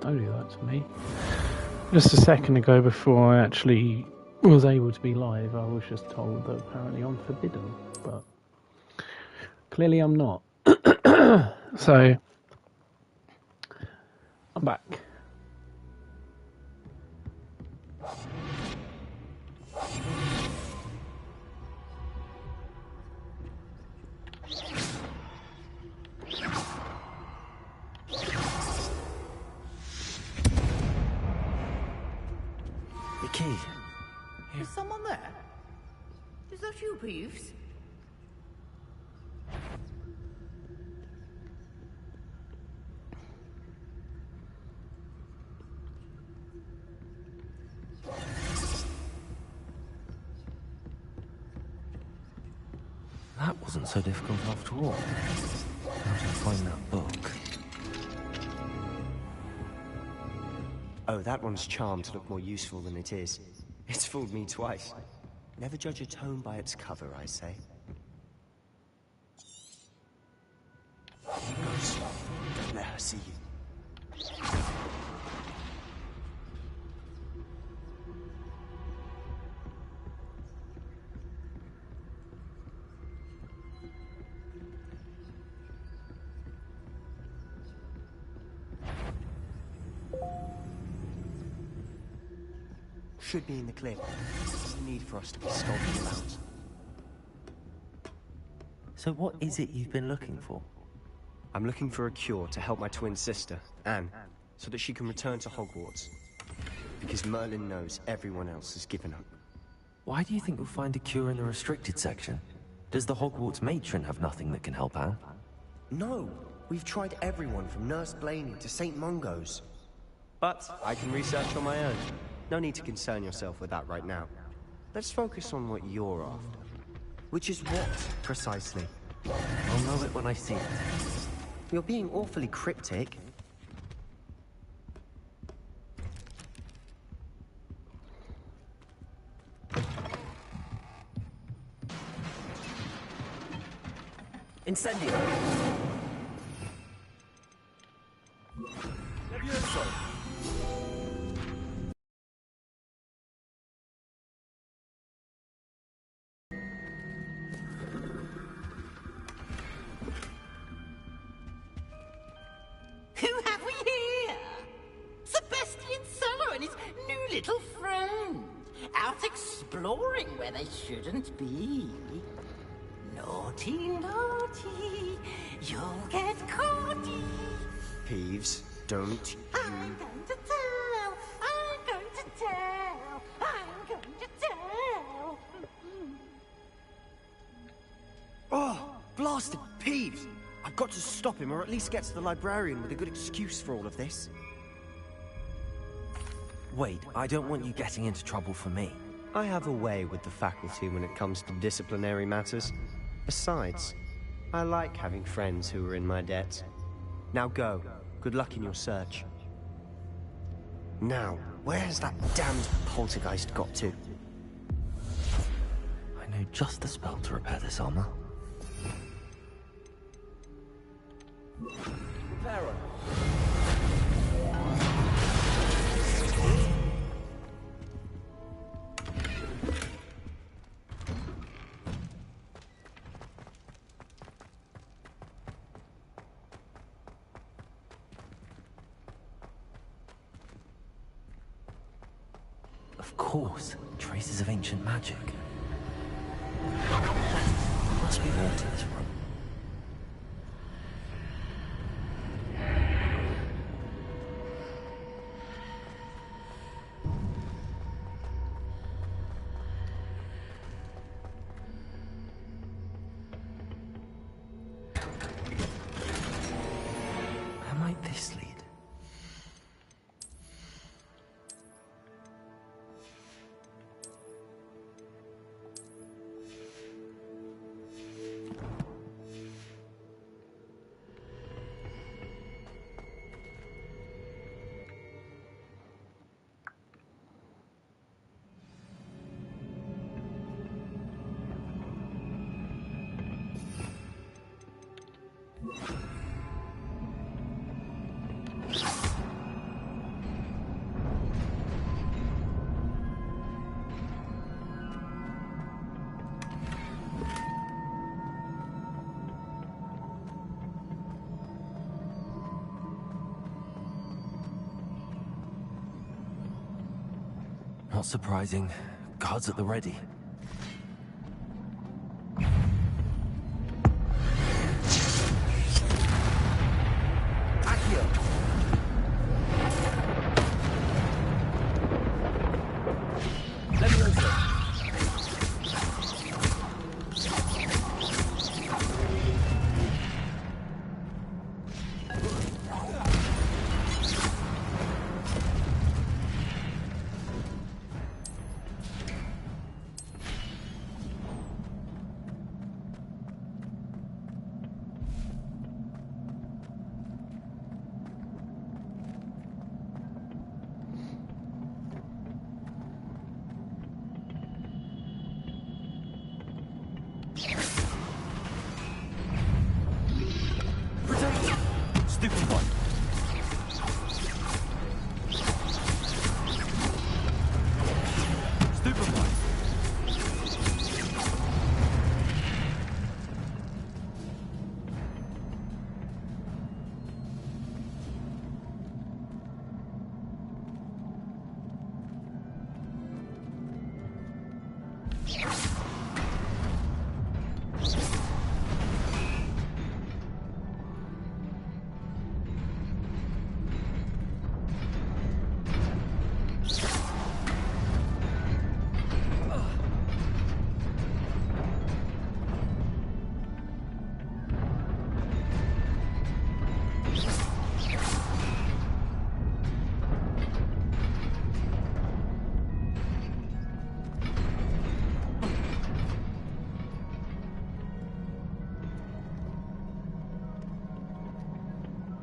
Don't do that to me. Just a second ago, before I actually was able to be live, I was just told that apparently I'm forbidden, but clearly I'm not. So, I'm back. Key. Is someone there? Is that you, Peeves? That wasn't so difficult after all. How to find that book? Oh, that one's charmed to look more useful than it is. It's fooled me twice. Never judge a tome by its cover, I say. Don't let her see you. Should be in the clear. No need for us to be skulking about. So what is it you've been looking for? I'm looking for a cure to help my twin sister, Anne, so that she can return to Hogwarts. Because Merlin knows everyone else has given up. Why do you think we'll find a cure in the restricted section? Does the Hogwarts matron have nothing that can help Anne? No! We've tried everyone from Nurse Blaney to St. Mungo's. But I can research on my own. No need to concern yourself with that right now. Let's focus on what you're after. Which is what, precisely? I'll know it when I see it. You're being awfully cryptic. Incendio! Who have we here? Sebastian Cello and his new little friend. Out exploring where they shouldn't be. Naughty, naughty, you'll get caughty. Peeves, don't you... I'm going to tell, I'm going to tell, I'm going to tell. Oh, blasted Peeves! I've got to stop him, or at least get to the librarian with a good excuse for all of this. Wait, I don't want you getting into trouble for me. I have a way with the faculty when it comes to disciplinary matters. Besides, I like having friends who are in my debt. Now go. Good luck in your search. Now, where has that damned poltergeist got to? I know just the spell to repair this armor. Repairer. Of course, traces of ancient magic. There must be more to this room. Where might this lead? Not surprising. Guards at the ready. Accio! Levioso! Stupid one. Stupid one.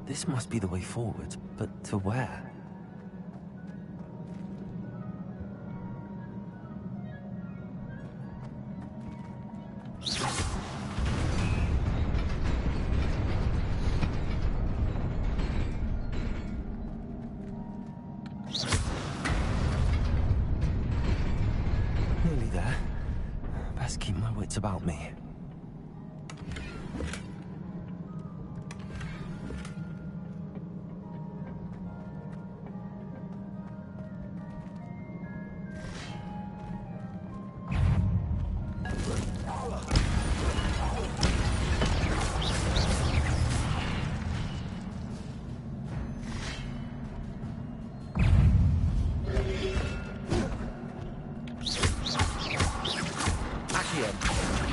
This must be the way forward, but to where? Nearly there. Best keep my wits about me.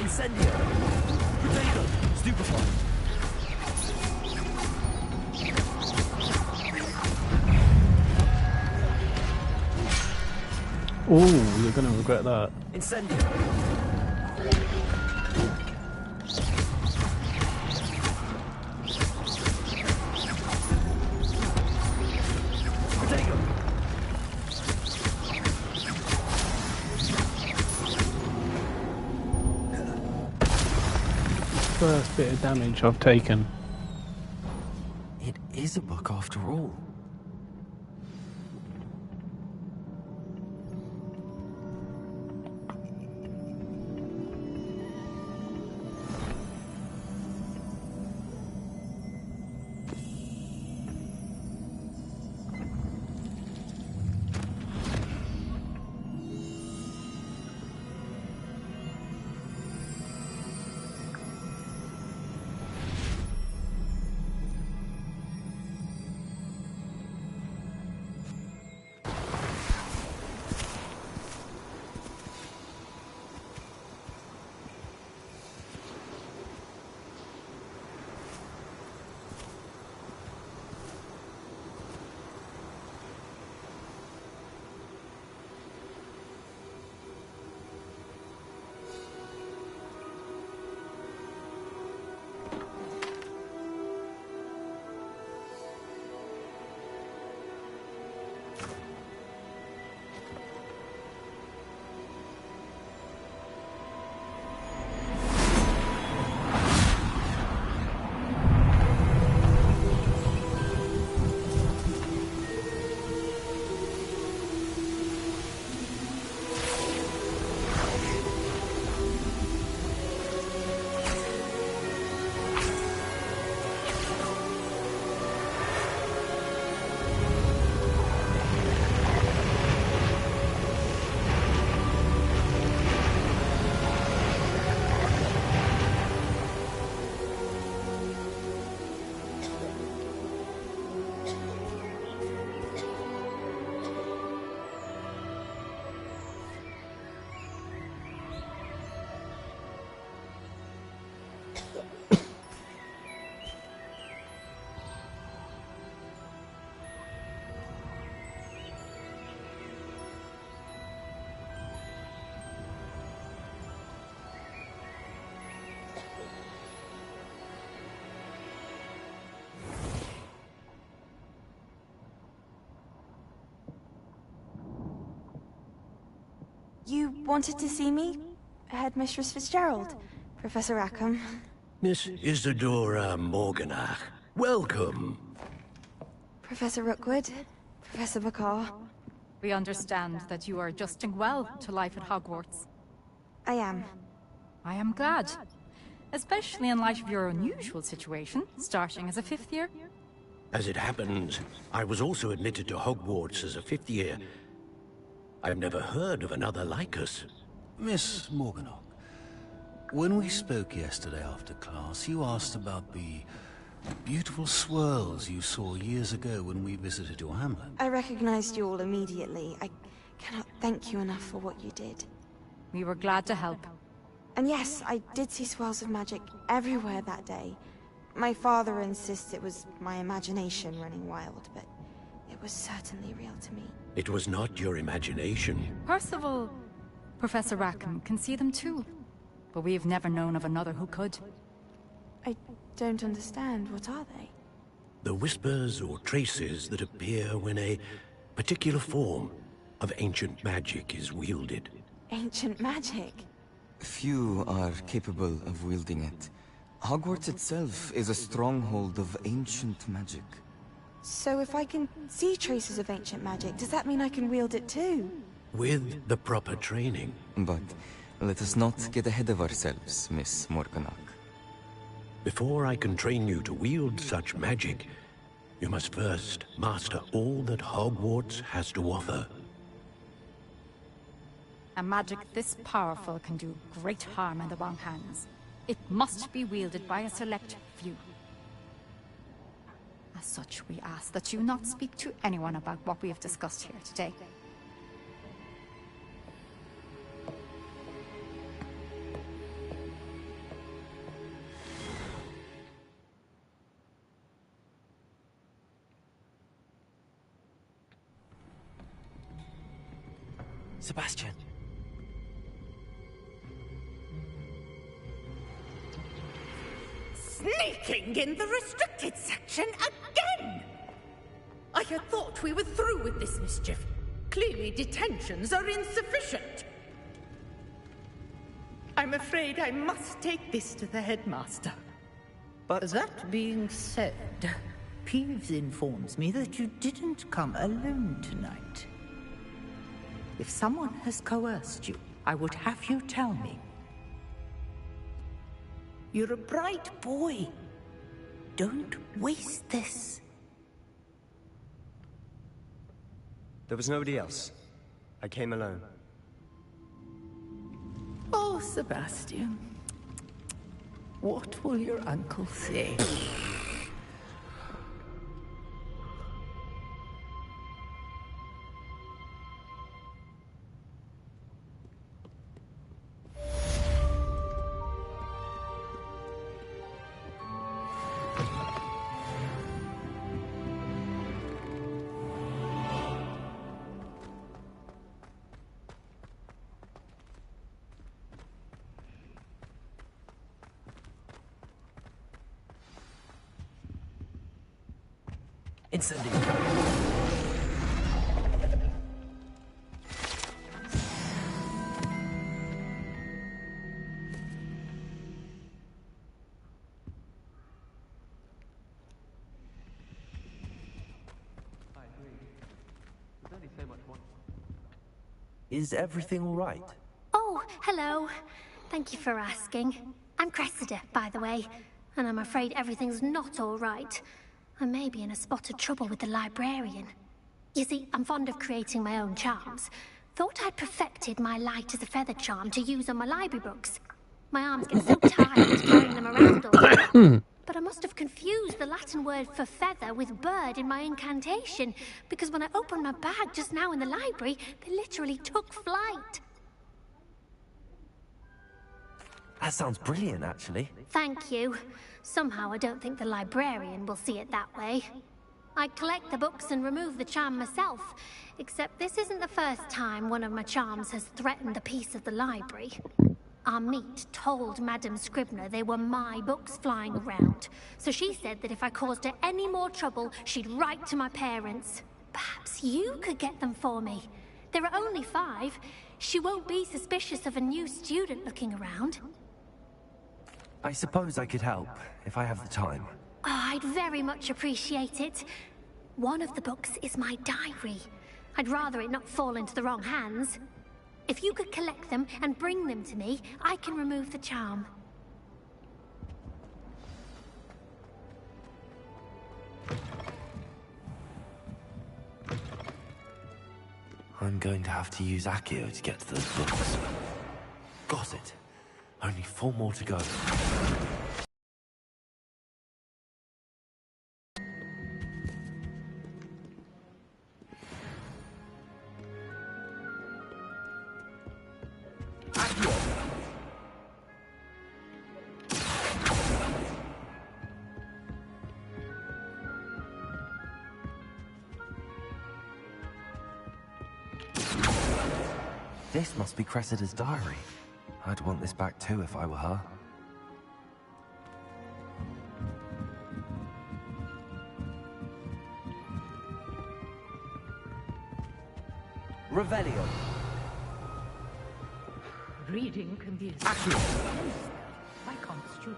Incendio! Potato! Stupefy! Oh, you're gonna regret that. Incendio! Potato! First bit of damage I've taken. It is a book after all. You wanted to see me? Headmistress Fitzgerald? Professor Rackham? Miss Isadora Morganach, welcome. Professor Rookwood? Professor Bakar? We understand that you are adjusting well to life at Hogwarts. I am. I am glad. Especially in light of your unusual situation, starting as a 5th year. As it happens, I was also admitted to Hogwarts as a 5th year. I've never heard of another like us. Miss Morganach, when we spoke yesterday after class, you asked about the beautiful swirls you saw years ago when we visited your hamlet. I recognized you all immediately. I cannot thank you enough for what you did. We were glad to help. And yes, I did see swirls of magic everywhere that day. My father insists it was my imagination running wild, but it was certainly real to me. It was not your imagination. Percival, Professor Rackham can see them too. But we've never known of another who could. I don't understand. What are they? The whispers or traces that appear when a particular form of ancient magic is wielded. Ancient magic? Few are capable of wielding it. Hogwarts itself is a stronghold of ancient magic. So if I can see traces of ancient magic, does that mean I can wield it too? With the proper training. But let us not get ahead of ourselves, Miss Morganach. Before I can train you to wield such magic, you must first master all that Hogwarts has to offer. A magic this powerful can do great harm in the wrong hands. It must be wielded by a select few. As such, we ask that you not speak to anyone about what we have discussed here today. Sebastian. Sneaking in the restricted section again! I had thought we were through with this mischief. Clearly detentions are insufficient. I'm afraid I must take this to the headmaster. But That being said, Peeves informs me that you didn't come alone tonight. If someone has coerced you, I would have you tell me. You're a bright boy. Don't waste this. there was nobody else. I came alone. Oh, Sebastian. What will your uncle say? Incendio. Is everything all right? Oh, hello. Thank you for asking. I'm Cressida, by the way, and I'm afraid everything's not all right. I may be in a spot of trouble with the librarian. You see, I'm fond of creating my own charms. Thought I'd perfected my light as a feather charm to use on my library books. My arms get so tired carrying them around all day. But I must have confused the Latin word for feather with bird in my incantation, because when I opened my bag just now in the library, they literally took flight. That sounds brilliant, actually. Thank you. Somehow I don't think the librarian will see it that way. I collect the books and remove the charm myself, except this isn't the first time one of my charms has threatened the peace of the library. Our meet told Madame Scribner they were my books flying around, so she said that if I caused her any more trouble, she'd write to my parents. Perhaps you could get them for me. There are only 5. She won't be suspicious of a new student looking around. I suppose I could help, if I have the time. Oh, I'd very much appreciate it. One of the books is my diary. I'd rather it not fall into the wrong hands. If you could collect them and bring them to me, I can remove the charm. I'm going to have to use Accio to get to those books. Got it. Only 4 more to go. This must be Cressida's diary. I'd want this back too if I were her. Revelio. Reading can be as I can't student.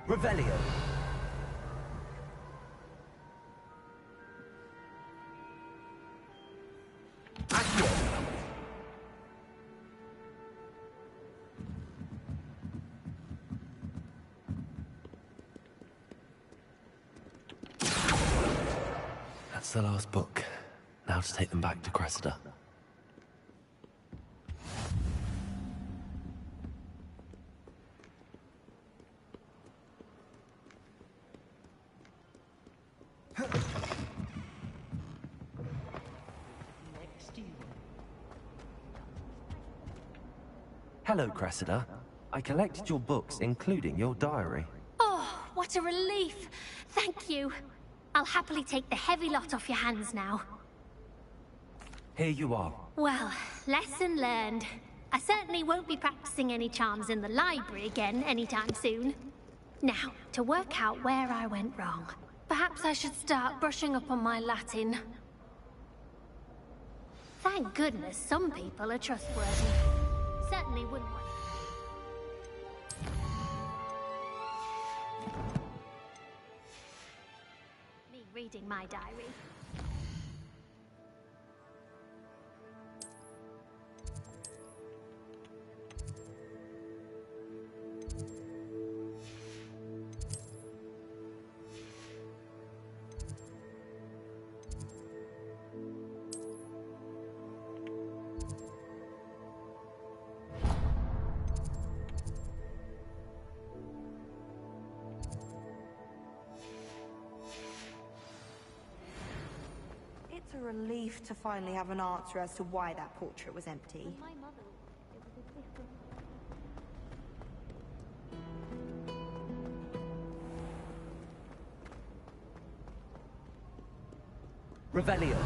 Revelio. Accio. That's the last book. Now to take them back to Cressida. Hello, Cressida. I collected your books, including your diary. Oh, what a relief. Thank you. I'll happily take the heavy lot off your hands now. Here you are. Well, lesson learned. I certainly won't be practicing any charms in the library again anytime soon. Now, to work out where I went wrong. Perhaps I should start brushing up on my Latin. Thank goodness some people are trustworthy. Certainly wouldn't want... me reading my diary. It's a relief to finally have an answer as to why that portrait was empty. Revelio.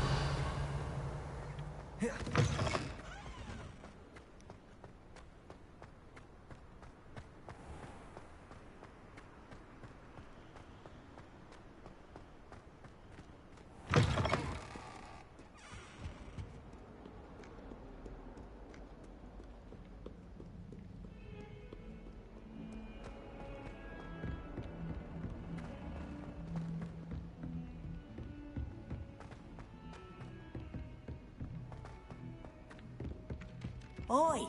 Oi,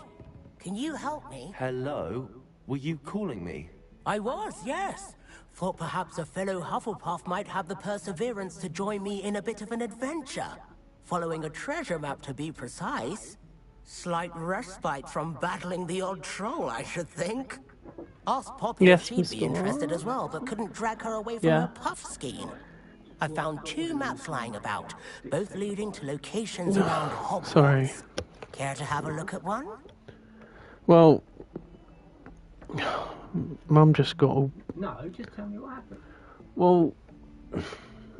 can you help me? Hello? Were you calling me? I was, yes. thought perhaps a fellow Hufflepuff might have the perseverance to join me in a bit of an adventure. Following a treasure map, to be precise. Slight respite from battling the odd troll, I should think. Asked Poppy if Yes, she'd be Mr. interested Moore. as well, but couldn't drag her away from her puff skiing. I found 2 maps lying about, both leading to locations around Hogwarts. Sorry. Care to have a look at one? Well, Mum just got all... No, just tell me what happened. Well,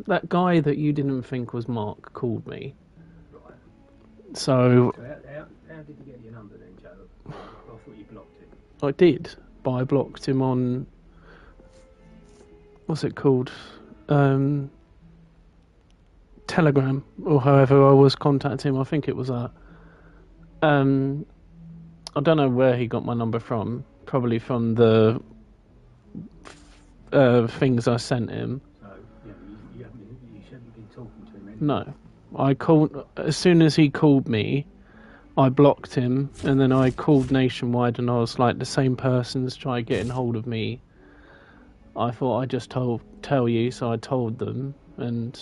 that guy that you didn't think was Mark called me. Right. So How did you get your number then, Joe? I thought you blocked it. I did, but I blocked him on... What's it called? Telegram, or however I was contacting him. I think it was that. I don't know where he got my number from. Probably from the things I sent him. So, you shouldn't be talking to him anyway. No. I called... As soon as he called me, I blocked him, and then I called Nationwide, and I was like, the same person's trying getting hold of me. I thought I'd just tell you, so I told them, and...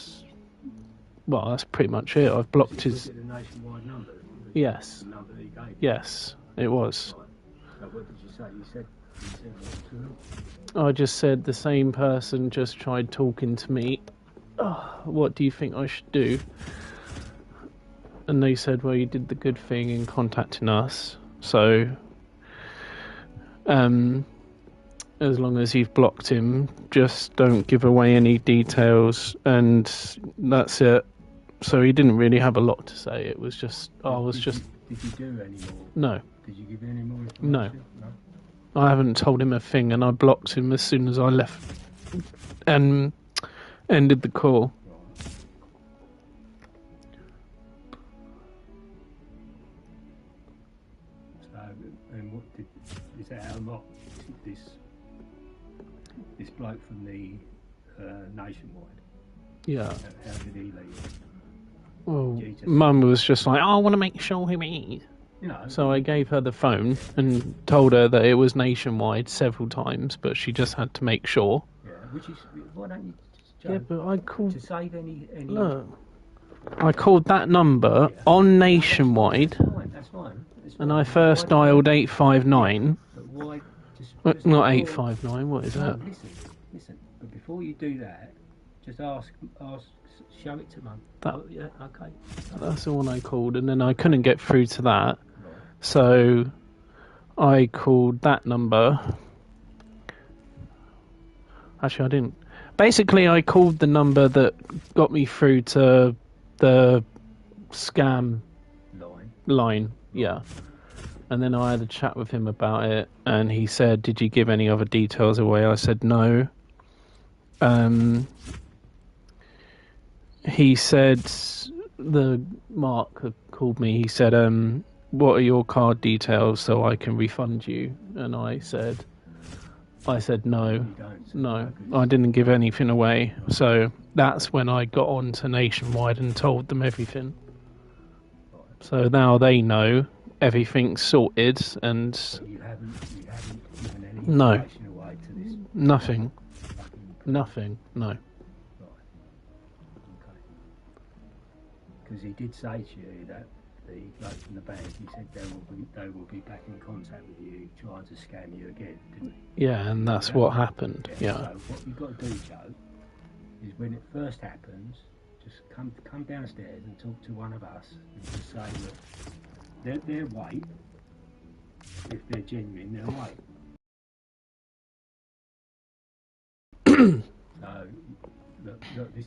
Well, that's pretty much it. I've blocked his... Was it a Nationwide number? Yes. The number that he gave you? Yes, it was. Right. So what did you say? You said what to him? I just said the same person just tried talking to me. Oh, what do you think I should do? And they said, well, you did the good thing in contacting us. So, as long as you've blocked him, just don't give away any details, and that's it. So he didn't really have a lot to say. It was just, Did you do any more? No. Did you give any more information? No. I haven't told him a thing, and I blocked him as soon as I left and ended the call. So, and what is that how not this bloke from the Nationwide? Yeah. How did he leave? Well, Mum was just like, I want to make sure who it is. You know, so I gave her the phone and told her that it was Nationwide several times, but she just had to make sure. Yeah, which is, why don't you just, Joe, Yeah, but I called... to save any... Look, I called that number on Nationwide, That's fine. and I first dialed 859. But why not 859, what is that? Listen, but before you do that, just ask, show it to Mum. That, yeah, okay. That's the one I called, and then I couldn't get through to that. So I called that number. Actually, I didn't. Basically, I called the number that got me through to the scam line. Yeah. And then I had a chat with him about it, and he said, did you give any other details away? I said no. He said, the Mark had called me, he said, what are your card details so I can refund you? And I said no, I didn't give anything away. So that's when I got on to Nationwide and told them everything. So now they know everything's sorted, and You haven't given any no, information away to this? nothing, no. Because he did say to you that the bloke from the bank, he said they will be back in contact with you trying to scam you again, didn't he? Yeah, and that's what happened. Yeah. So what you've got to do, Joe, is when it first happens, just come downstairs and talk to one of us and just say that they're white. If they're genuine, they're white. So look, this.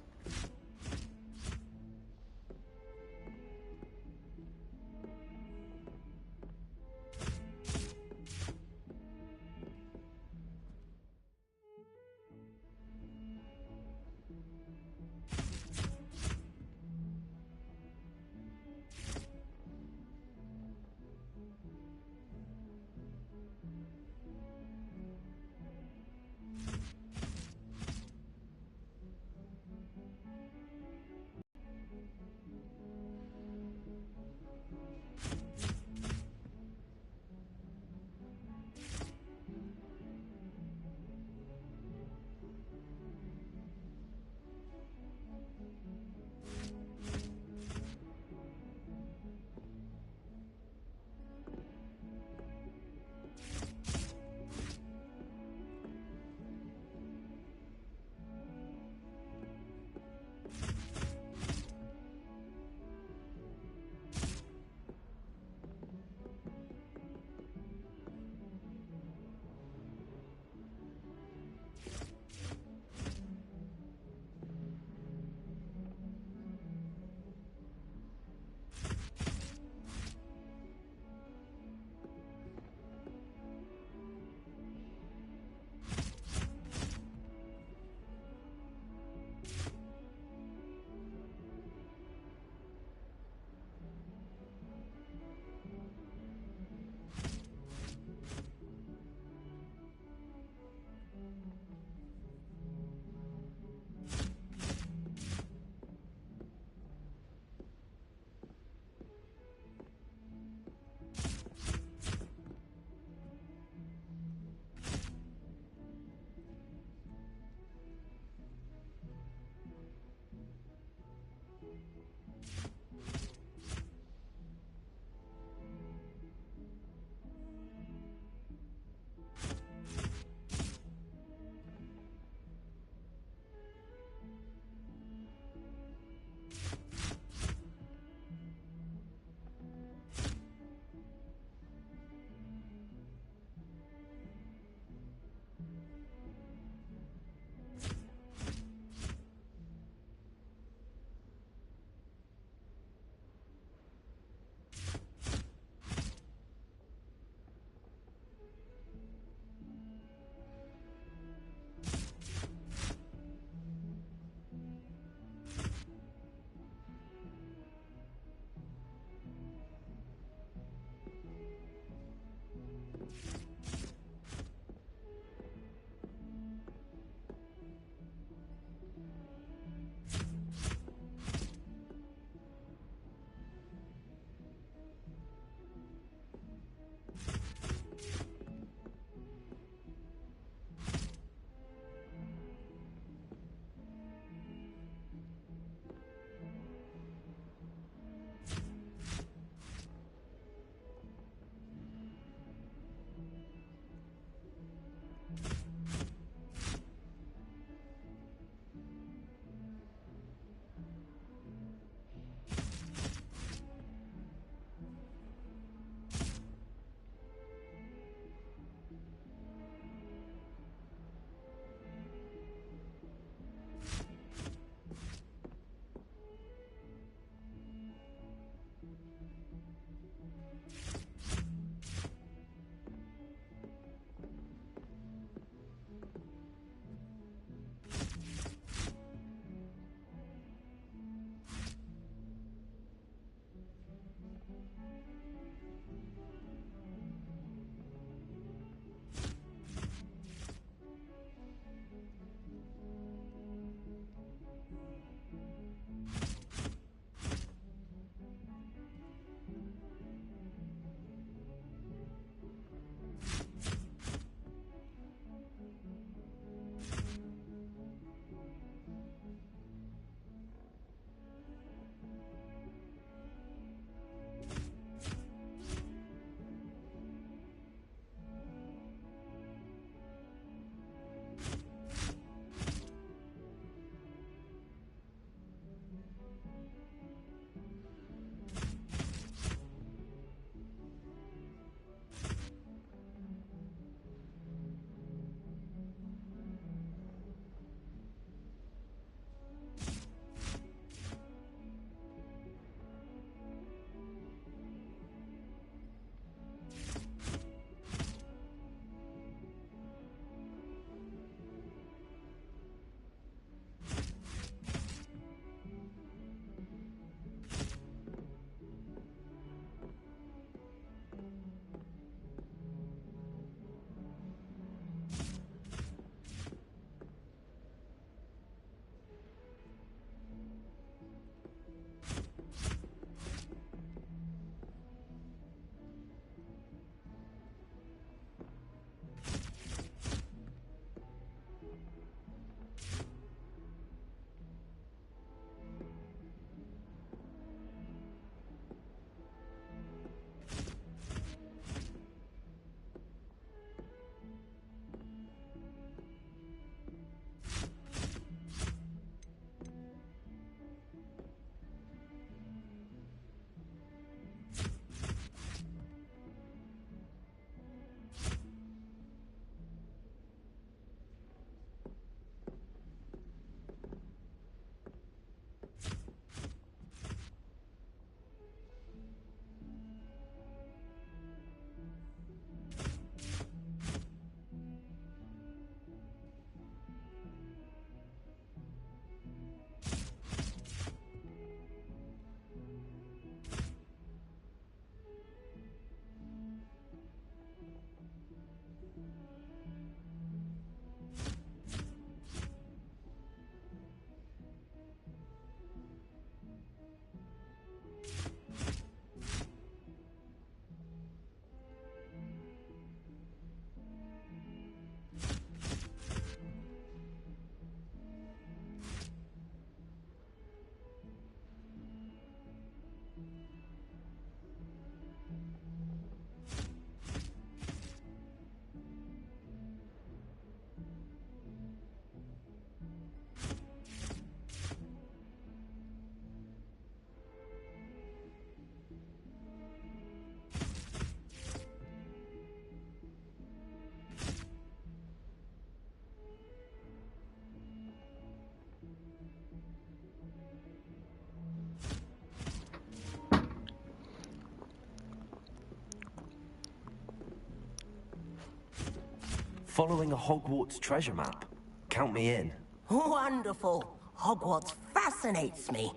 Following a Hogwarts treasure map. Count me in. Wonderful. Hogwarts fascinates me.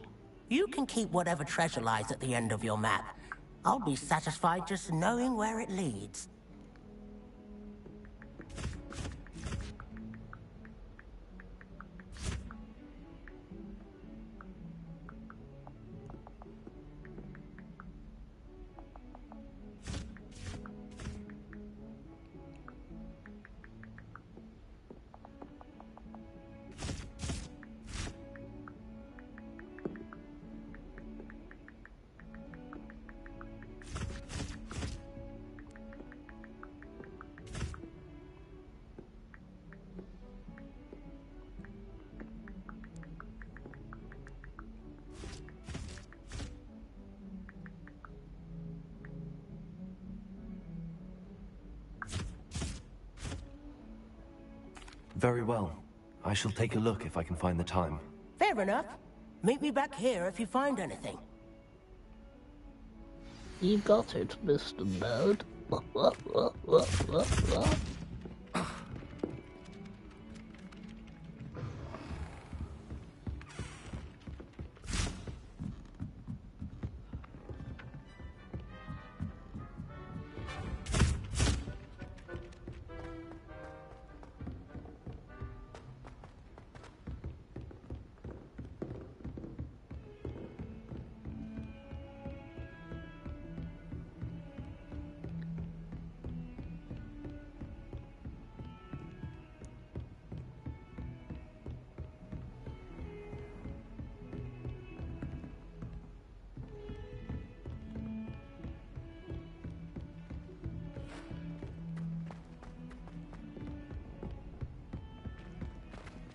You can keep whatever treasure lies at the end of your map. I'll be satisfied just knowing where it leads. Very well. I shall take a look if I can find the time. Fair enough. Meet me back here if you find anything. You got it, Mr. Nerd.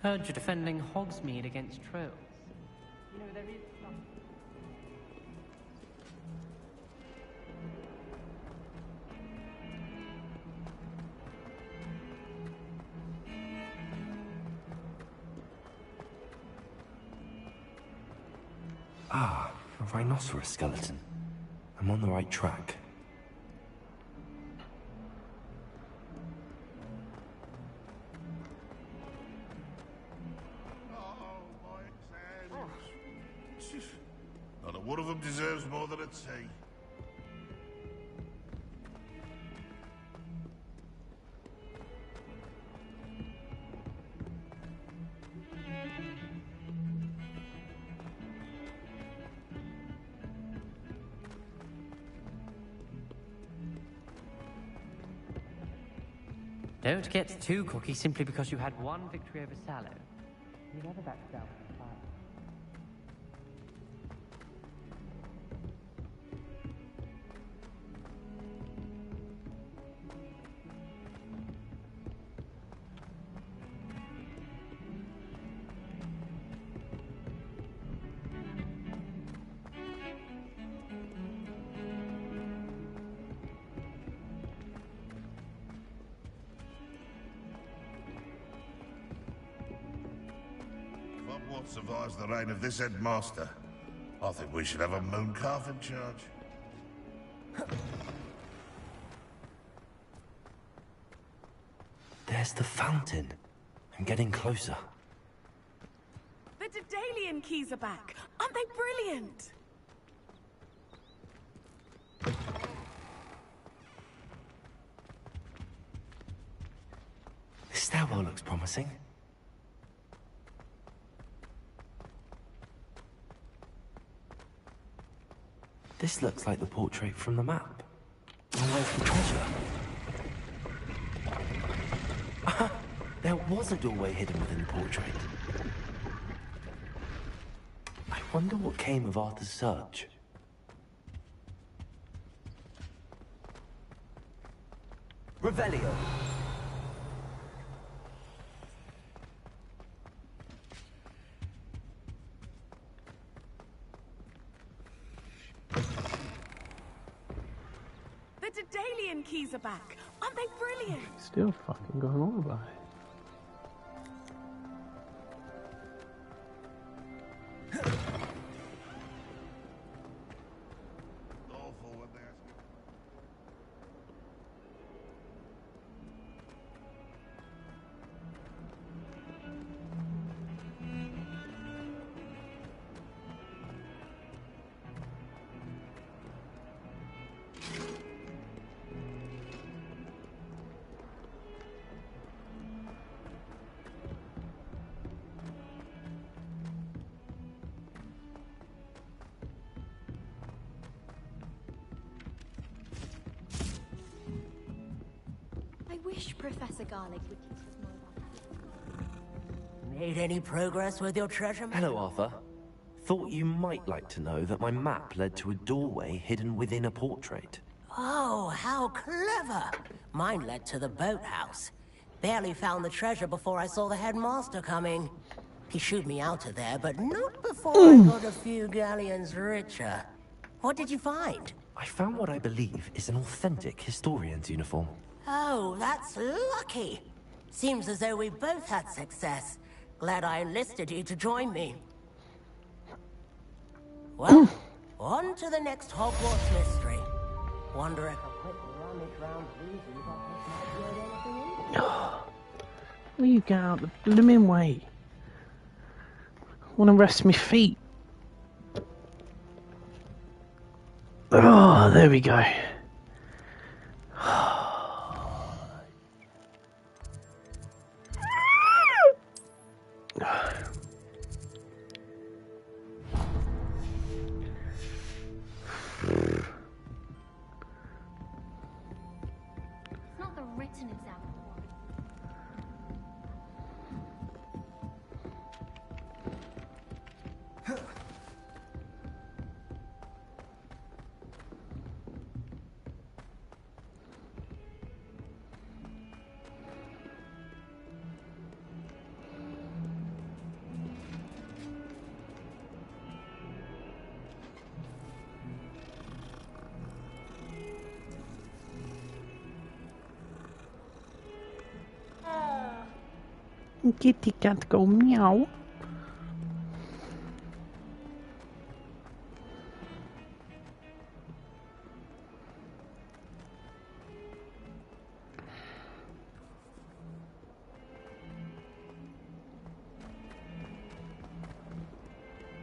Heard you're defending Hogsmeade against trolls. You know, there is some... Ah, a rhinoceros skeleton. I'm on the right track. Not a one of them deserves more than a tea. Don't get too cocky simply because you had one victory over Sallow. You never backed down from the fight. Hogwarts survives the reign of this headmaster. I think we should have a moon calf in charge. There's the fountain. I'm getting closer. The Daedalian keys are back. Aren't they brilliant? This stairwell looks promising. This looks like the portrait from the map. And where's the treasure? There was a doorway hidden within the portrait. I wonder what came of Arthur's search. Revelio. The Daedalian keys are back. Aren't they brilliant? Still fucking going on about it. Professor Garlic would teach us more about. Made any progress with your treasure map? Hello, Arthur. Thought you might like to know that my map led to a doorway hidden within a portrait. Oh, how clever! Mine led to the boathouse. Barely found the treasure before I saw the headmaster coming. He shooed me out of there, but not before I got a few galleons richer. What did you find? I found what I believe is an authentic historian's uniform. Oh, that's lucky. Seems as though we both had success. Glad I enlisted you to join me. Well, on to the next Hogwarts mystery. Wonder if a quick rummage round Weasley's office might yield anything in? Will you get out the blooming way? I want to rest my feet. Oh, there we go. It's not the written exam that worries. Kitty cat go meow.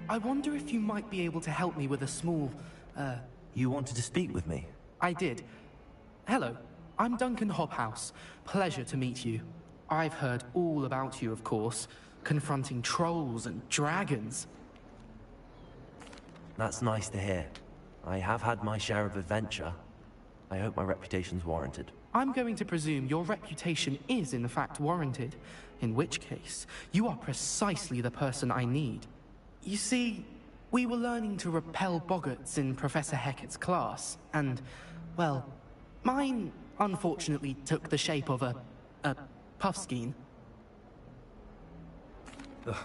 I wonder if you might be able to help me with a small, You wanted to speak with me? I did. Hello, I'm Duncan Hobhouse. Pleasure to meet you. I've heard all about you, of course, confronting trolls and dragons. That's nice to hear. I have had my share of adventure. I hope my reputation's warranted. I'm going to presume your reputation is in fact warranted, in which case, you are precisely the person I need. You see, we were learning to repel boggarts in Professor Hecat's class, and, well, mine unfortunately took the shape of a puffskein.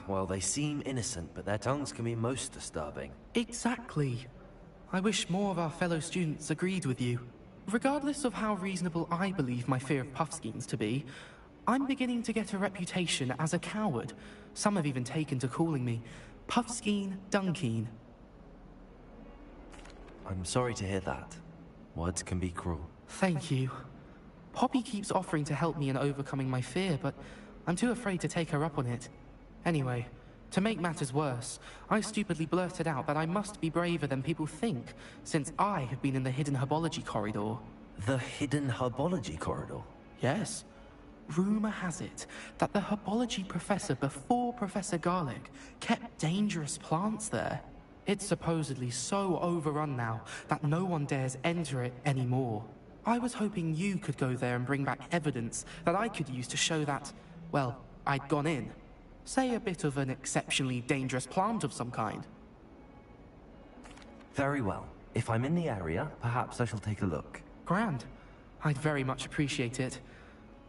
Well, they seem innocent, but their tongues can be most disturbing. Exactly. I wish more of our fellow students agreed with you. Regardless of how reasonable I believe my fear of puffskeins to be, I'm beginning to get a reputation as a coward. Some have even taken to calling me Puffskein Dunkeen. I'm sorry to hear that. Words can be cruel. Thank you. Poppy keeps offering to help me in overcoming my fear, but I'm too afraid to take her up on it. Anyway, to make matters worse, I stupidly blurted out that I must be braver than people think, since I have been in the hidden herbology corridor. The hidden herbology corridor? Yes. Rumor has it that the herbology professor before Professor Garlic kept dangerous plants there. It's supposedly so overrun now that no one dares enter it anymore. I was hoping you could go there and bring back evidence that I could use to show that, well, I'd gone in. Say a bit of an exceptionally dangerous plant of some kind. Very well. If I'm in the area, perhaps I shall take a look. Grand. I'd very much appreciate it.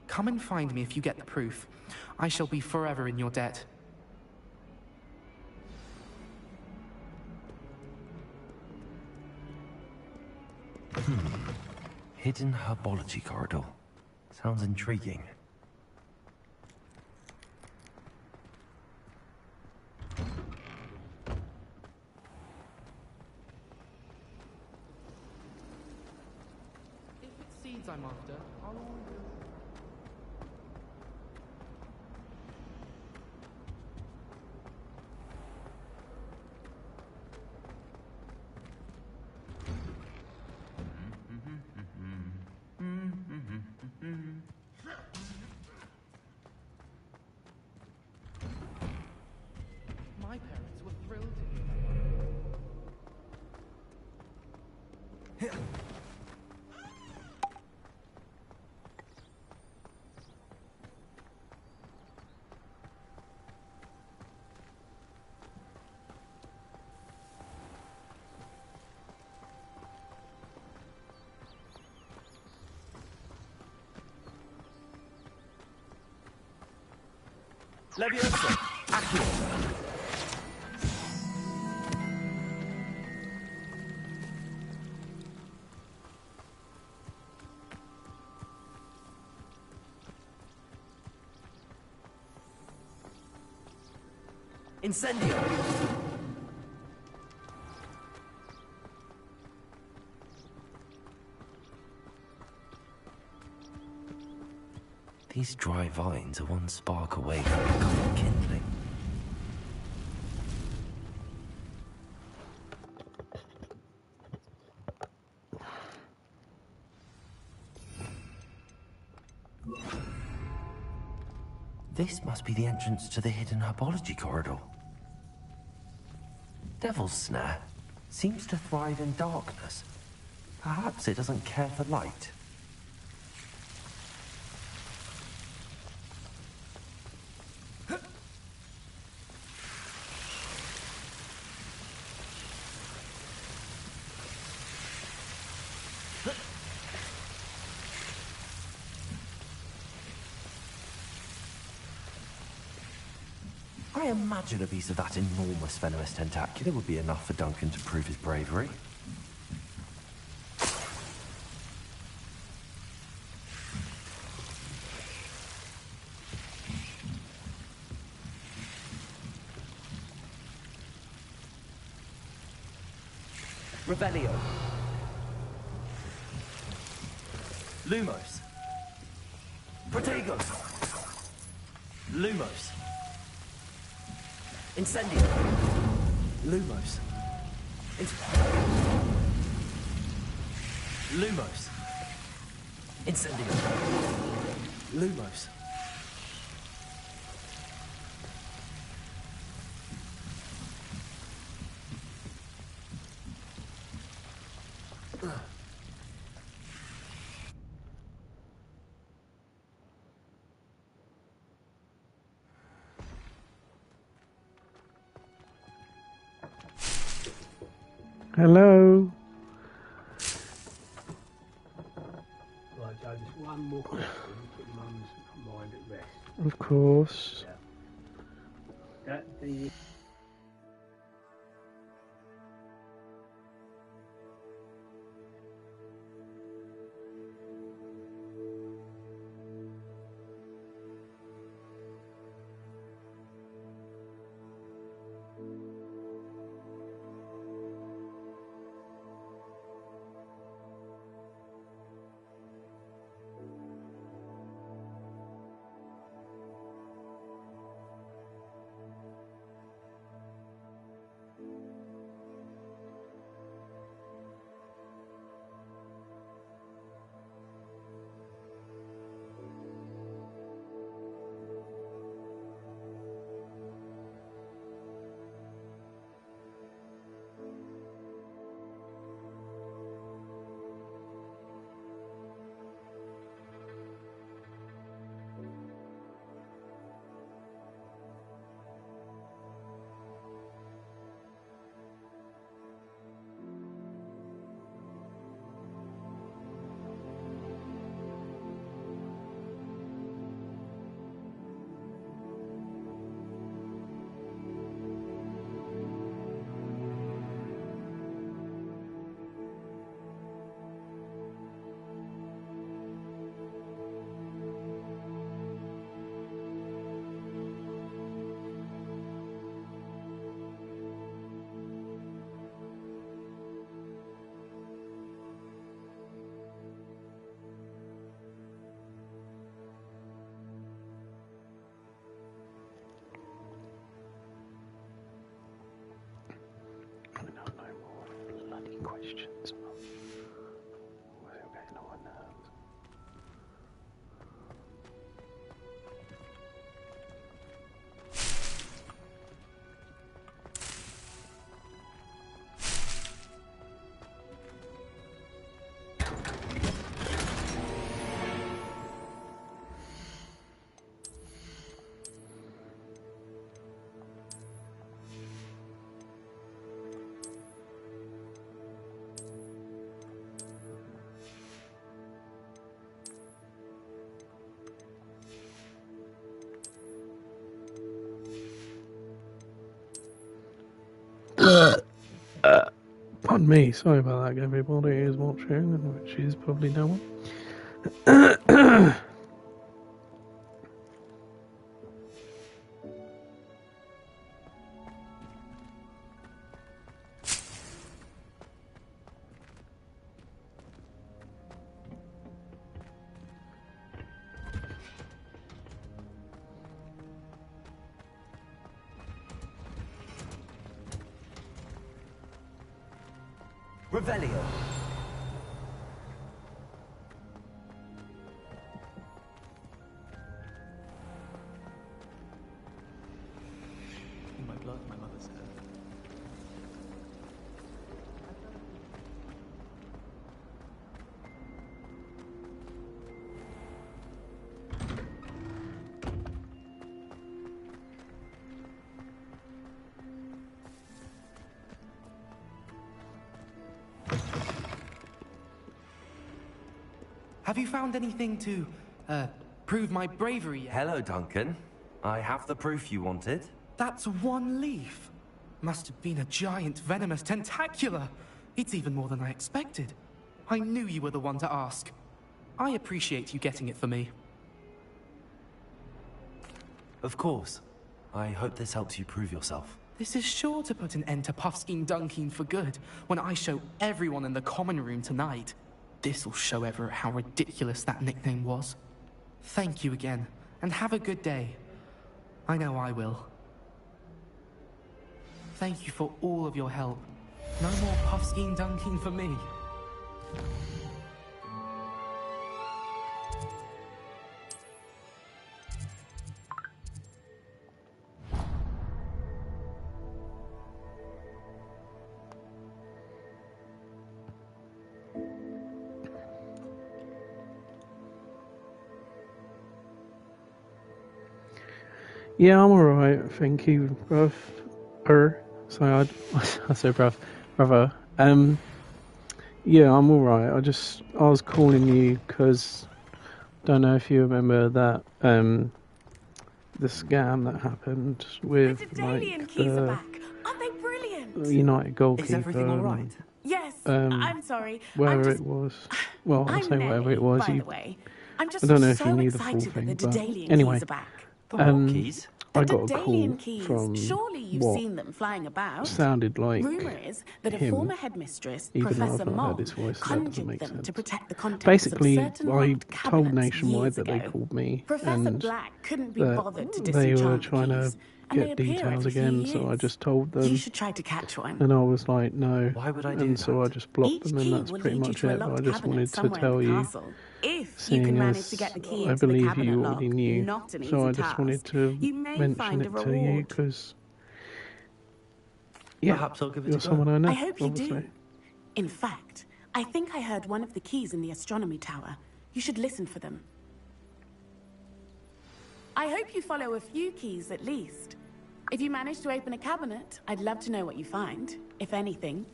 Come and find me if you get the proof. I shall be forever in your debt. Hidden herbology corridor. Sounds intriguing. If it's seeds I'm after, I'll order. My parents were thrilled to hear that. Leviosa! Accio! Incendio! These dry vines are one spark away from becoming kindling. This must be the entrance to the hidden herbology corridor. Devil's Snare seems to thrive in darkness. Perhaps it doesn't care for light. I imagine a piece of that enormous venomous tentacula would be enough for Duncan to prove his bravery. Revelio. Lumos. Protego. Lumos. Incendio. Lumos. Lumos. Incendio. Lumos. Hello? Right, Joe, just one more question. Put your mum's mind at rest. Of course. Yeah. The Bloody questions. What's getting on my nerves? Pardon me, sorry about that, everybody is watching, which is probably no one. Revelio. In my blood, my mother said. Have you found anything to, prove my bravery yet? Hello, Duncan. I have the proof you wanted. That's one leaf. Must have been a giant venomous tentacula. It's even more than I expected. I knew you were the one to ask. I appreciate you getting it for me. Of course. I hope this helps you prove yourself. This is sure to put an end to Puffskein Dunkeen for good when I show everyone in the common room tonight. This'll show Everett how ridiculous that nickname was. Thank you again, and have a good day. I know I will. Thank you for all of your help. No more Puffskein Dunkeen for me. Yeah, I'm alright, thank you, bruv. Sorry, I say bruv. Brother. Yeah, I'm alright. I was calling you because, don't know if you remember that, the scam that happened with, The Daedalian keys are back. Aren't they brilliant? United Goalkeeper. Is everything alright? Yes, I'm sorry. Wherever it was. Well, I'll say whatever it was. By the way. I'm just I don't know if so you knew the full excited thing, that the but Daedalian anyway. keys are back. Keys? I The got a call Daedalian keys. from Surely you've what seen them flying about. sounded like Rumor is that a him, former headmistress, even though Professor I've not heard Mom, his voice, so that doesn't conjured make them sense. to protect the contents Basically, of certain I locked told cabinets Nationwide years that they ago. called me Professor and Black couldn't be that bothered to they were disenchant trying the to keys, and they get appear details every few again, so I years. just told them. You should try to catch one. And I was like, no. Why would I do and so I just blocked Each them, and key that's will pretty lead you much to a it. But I locked just cabinet wanted to somewhere tell in the you, castle. If you seeing can manage as to get the key I into the believe cabinet you lock, already knew, not an so easy I just wanted task. to You may mention find a it to you reward. because Perhaps I'll give it you're a go. someone I know. I hope you obviously. do. In fact, I think I heard one of the keys in the astronomy tower. You should listen for them. I hope you follow a few keys at least. If you manage to open a cabinet, I'd love to know what you find, if anything.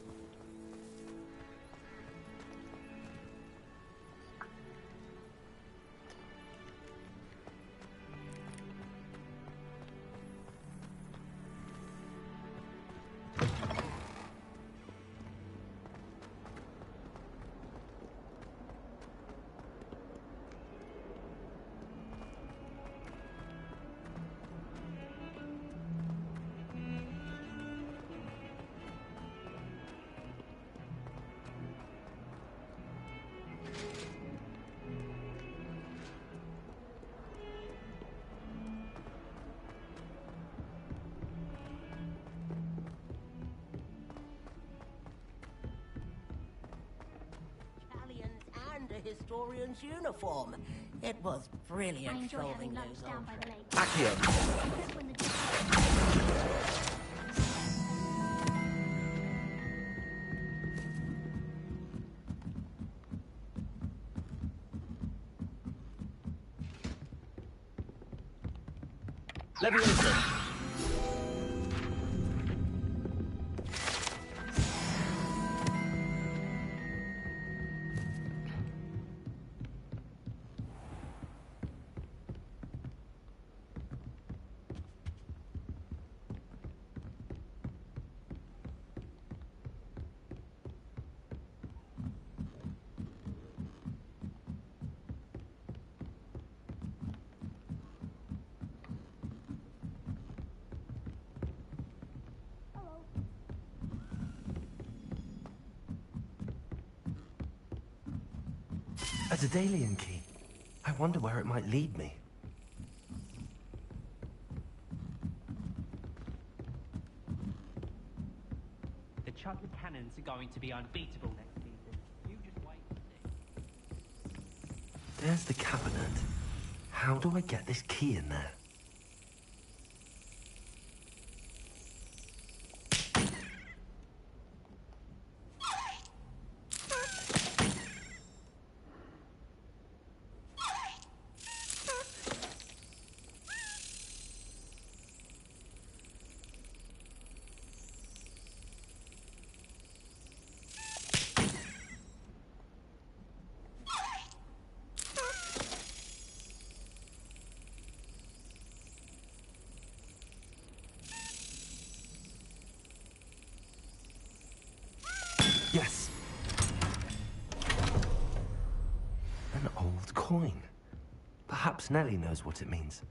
And a historian's uniform. It was brilliant solving those old Leviosa. A Daedalian key. I wonder where it might lead me. The Chudley Cannons are going to be unbeatable next season. You just wait and see. There's the cabinet. How do I get this key in there? Yes. An old coin. Perhaps Nellie knows what it means.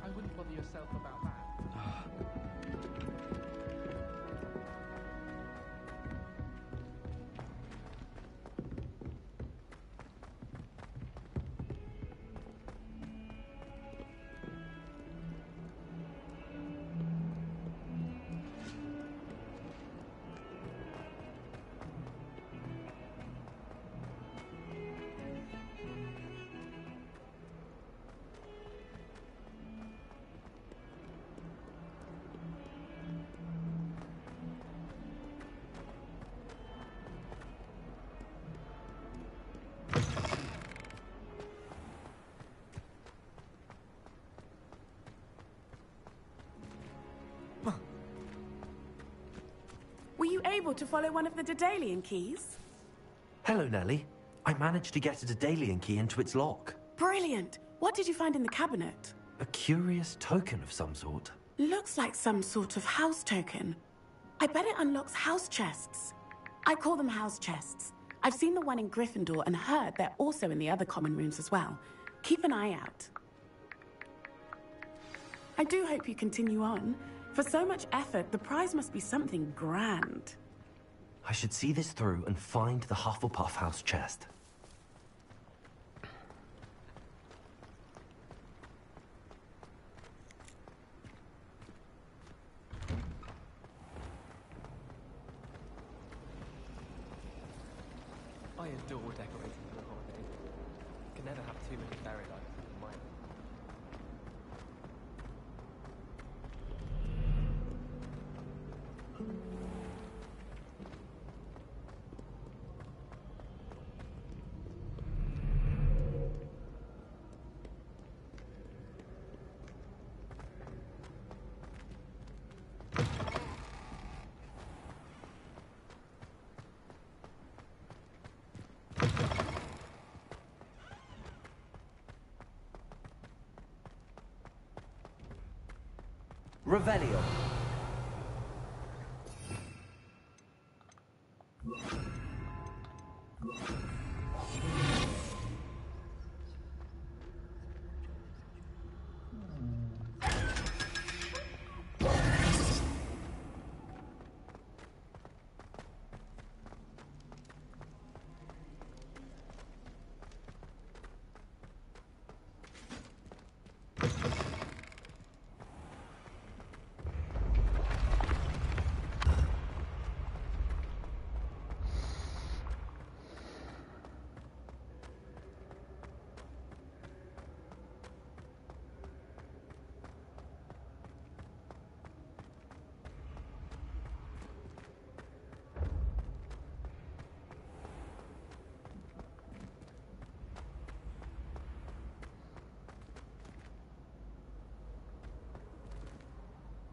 I wouldn't bother yourself about that. Were you able to follow one of the Daedalian keys? Hello, Nellie. I managed to get a Daedalian key into its lock. Brilliant! What did you find in the cabinet? A curious token of some sort. Looks like some sort of house token. I bet it unlocks house chests. I call them house chests. I've seen the one in Gryffindor and heard they're also in the other common rooms as well. Keep an eye out. I do hope you continue on. For so much effort, the prize must be something grand. I should see this through and find the Hufflepuff House chest. I adore decorating for the holidays. Can never have too many fairy lights in my room. Revelio.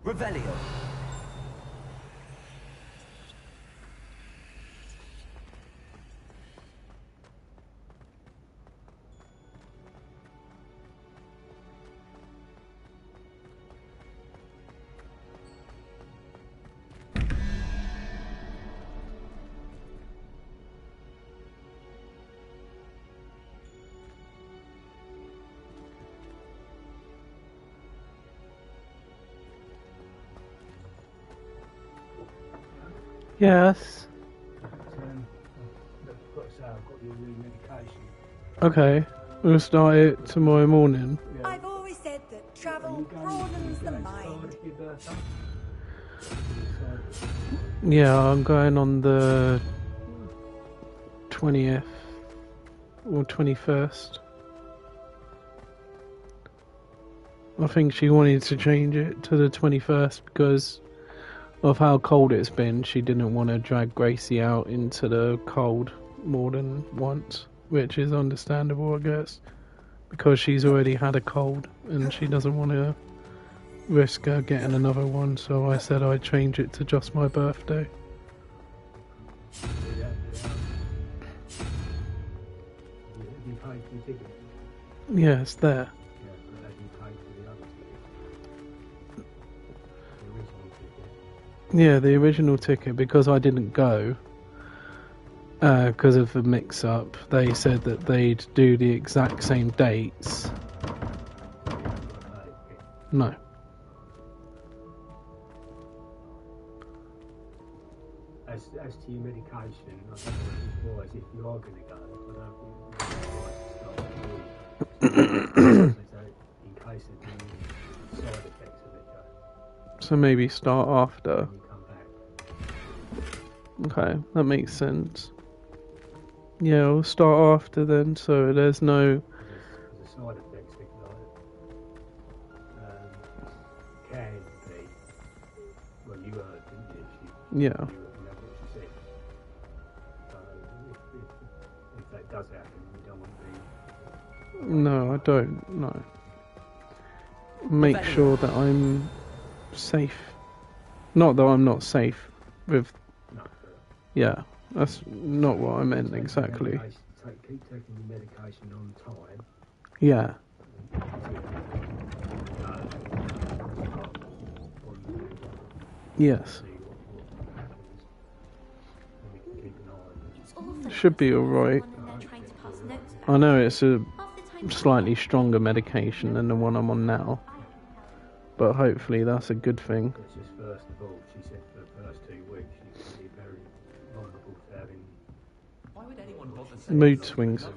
Revelio. Yes. I've got to say, I've got your medication. Okay. We'll start it tomorrow morning. I've always said that travel broadens the mind. Yeah, I'm going on the 20th or 21st. I think she wanted to change it to the 21st because of how cold it's been. She didn't want to drag Gracie out into the cold more than once, which is understandable, I guess, because she's already had a cold and she doesn't want to risk her getting another one. So I said I'd change it to just my birthday. Yeah, it's there. Yeah, the original ticket, because I didn't go, because of the mix-up, they said that they'd do the exact same dates. No. As to your medication, I don't know if it's wise if you are going to go. I don't think it's wise to start in case of the side effects of it. So maybe start after. Okay, that makes sense. Yeah, we'll start after then, so there's no... The side effects that can be... Well, you heard, didn't you? Yeah. You heard what she said. So, if that does happen, you don't want to be... No, I don't, no. Make sure that I'm safe. Not that I'm not safe with... Yeah, that's not what I meant exactly. Keep taking your medication on time. Yeah. Yes. Should be alright. I know it's a slightly stronger medication than the one I'm on now, but hopefully that's a good thing. It's just first of all, she said for the first 2 weeks she's going to be very vulnerable to having... Why would anyone bother saying Mood swings.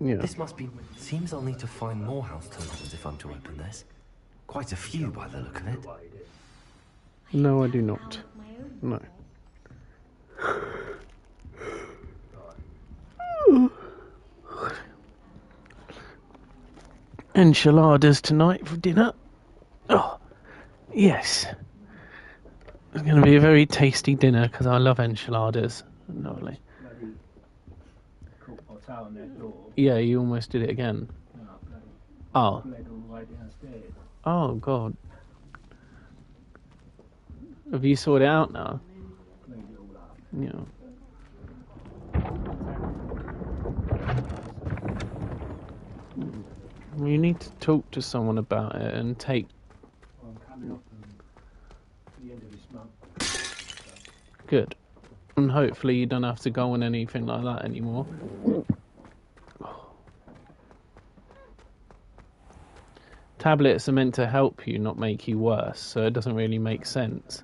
Yeah. This must be... Seems I'll need to find more house tokens if I'm to open this. Quite a few by the look of it. No, I do not. No. Enchiladas tonight for dinner. Oh, yes. It's going to be a very tasty dinner because I love enchiladas. Lovely. Yeah, you almost did it again. Oh. Oh, God. Have you sorted it out now? Yeah. You need to talk to someone about it and take... I'm coming up at the end of this month. Good. And hopefully you don't have to go on anything like that anymore. Tablets are meant to help you, not make you worse, so it doesn't really make sense.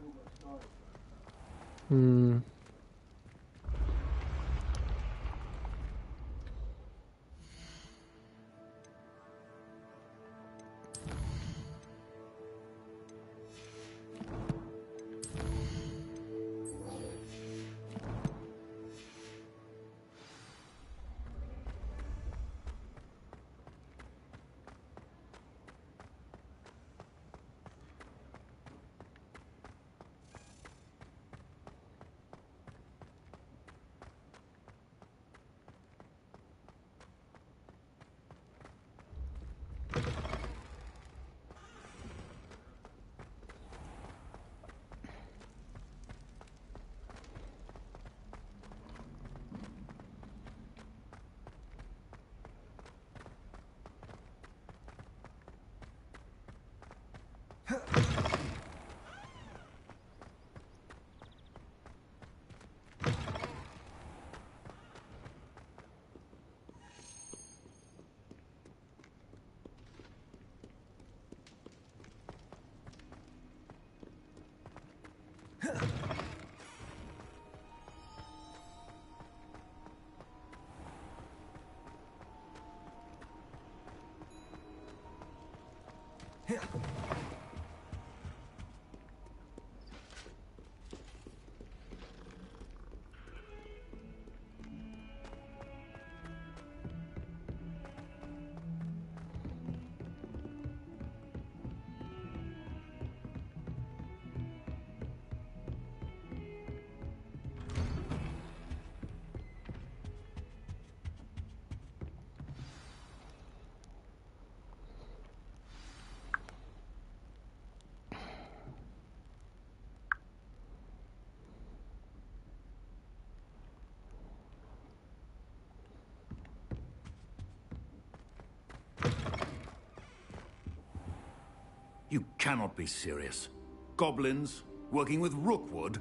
You cannot be serious. Goblins working with Rookwood?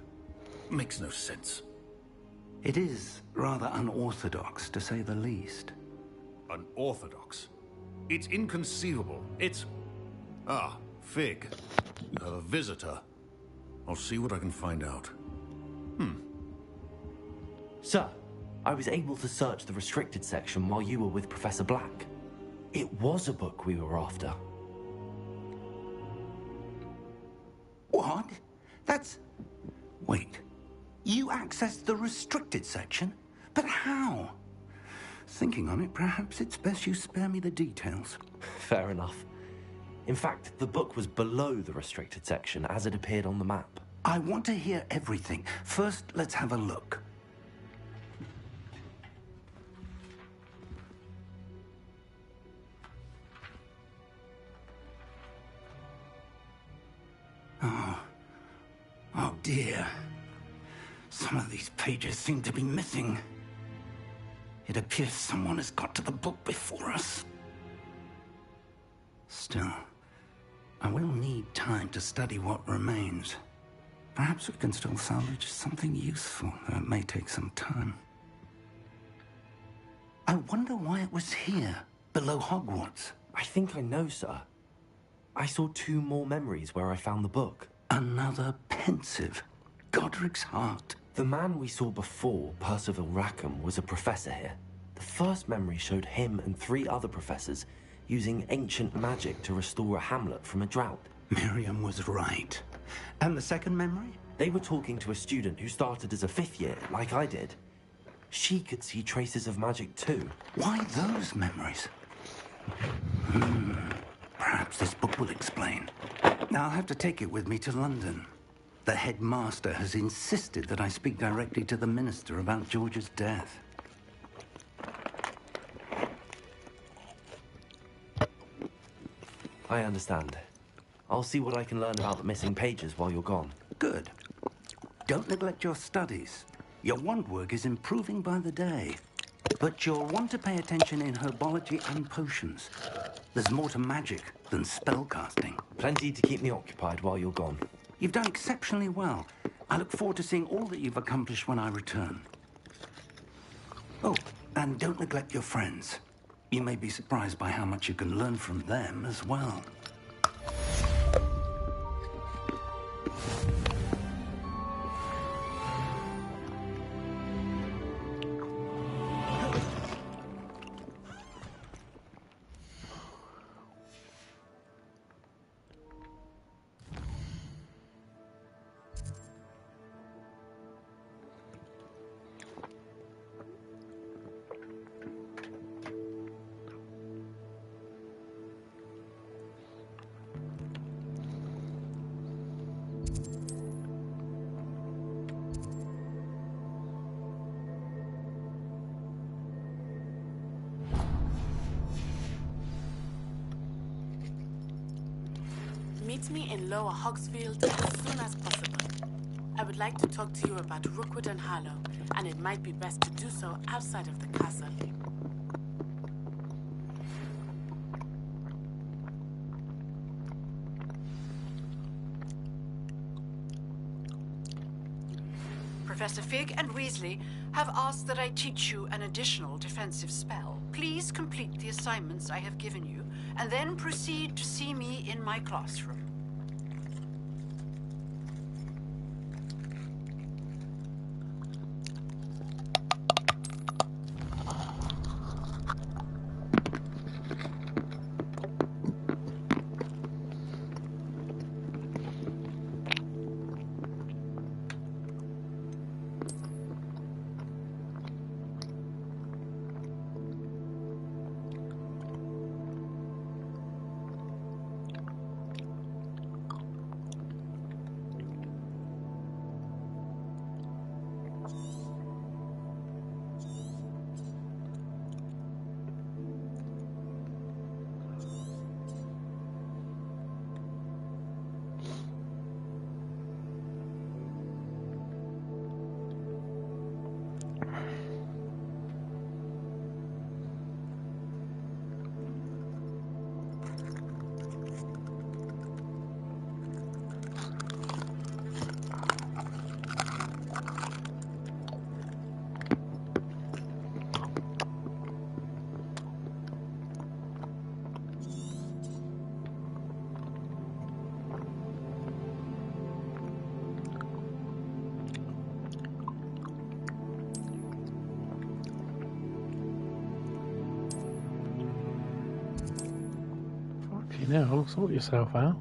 Makes no sense. It is rather unorthodox, to say the least. Unorthodox? It's inconceivable. It's... Ah, Fig. You have a visitor. I'll see what I can find out. Sir, I was able to search the restricted section while you were with Professor Black. It was a book we were after. What? That's... Wait. You accessed the restricted section? But how? Thinking on it, perhaps it's best you spare me the details. Fair enough. In fact, the book was below the restricted section as it appeared on the map. I want to hear everything. First, let's have a look. Oh dear. Some of these pages seem to be missing. It appears someone has got to the book before us. Still, I will need time to study what remains. Perhaps we can still salvage something useful, though it may take some time. I wonder why it was here, below Hogwarts. I think I know, sir. I saw 2 more memories where I found the book. Another pensive. Godric's heart. The man we saw before, Percival Rackham, was a professor here. The first memory showed him and 3 other professors using ancient magic to restore a hamlet from a drought. Miriam was right. And the second memory? They were talking to a student who started as a 5th year, like I did. She could see traces of magic too. Why those memories? Perhaps this book will explain. Now I'll have to take it with me to London. The headmaster has insisted that I speak directly to the minister about George's death. I understand. I'll see what I can learn about the missing pages while you're gone. Good. Don't neglect your studies. Your wand work is improving by the day. But you'll want to pay attention in herbology and potions. There's more to magic than spellcasting. Plenty to keep me occupied while you're gone. You've done exceptionally well. I look forward to seeing all that you've accomplished when I return. Oh, and don't neglect your friends. You may be surprised by how much you can learn from them as well. Meet me in Lower Hogsfield as soon as possible. I would like to talk to you about Rookwood and Harlow, and it might be best to do so outside of the castle. Professor Fig and Weasley have asked that I teach you an additional defensive spell. Please complete the assignments I have given you, and then proceed to see me in my classroom. Fucking hell, sort yourself out.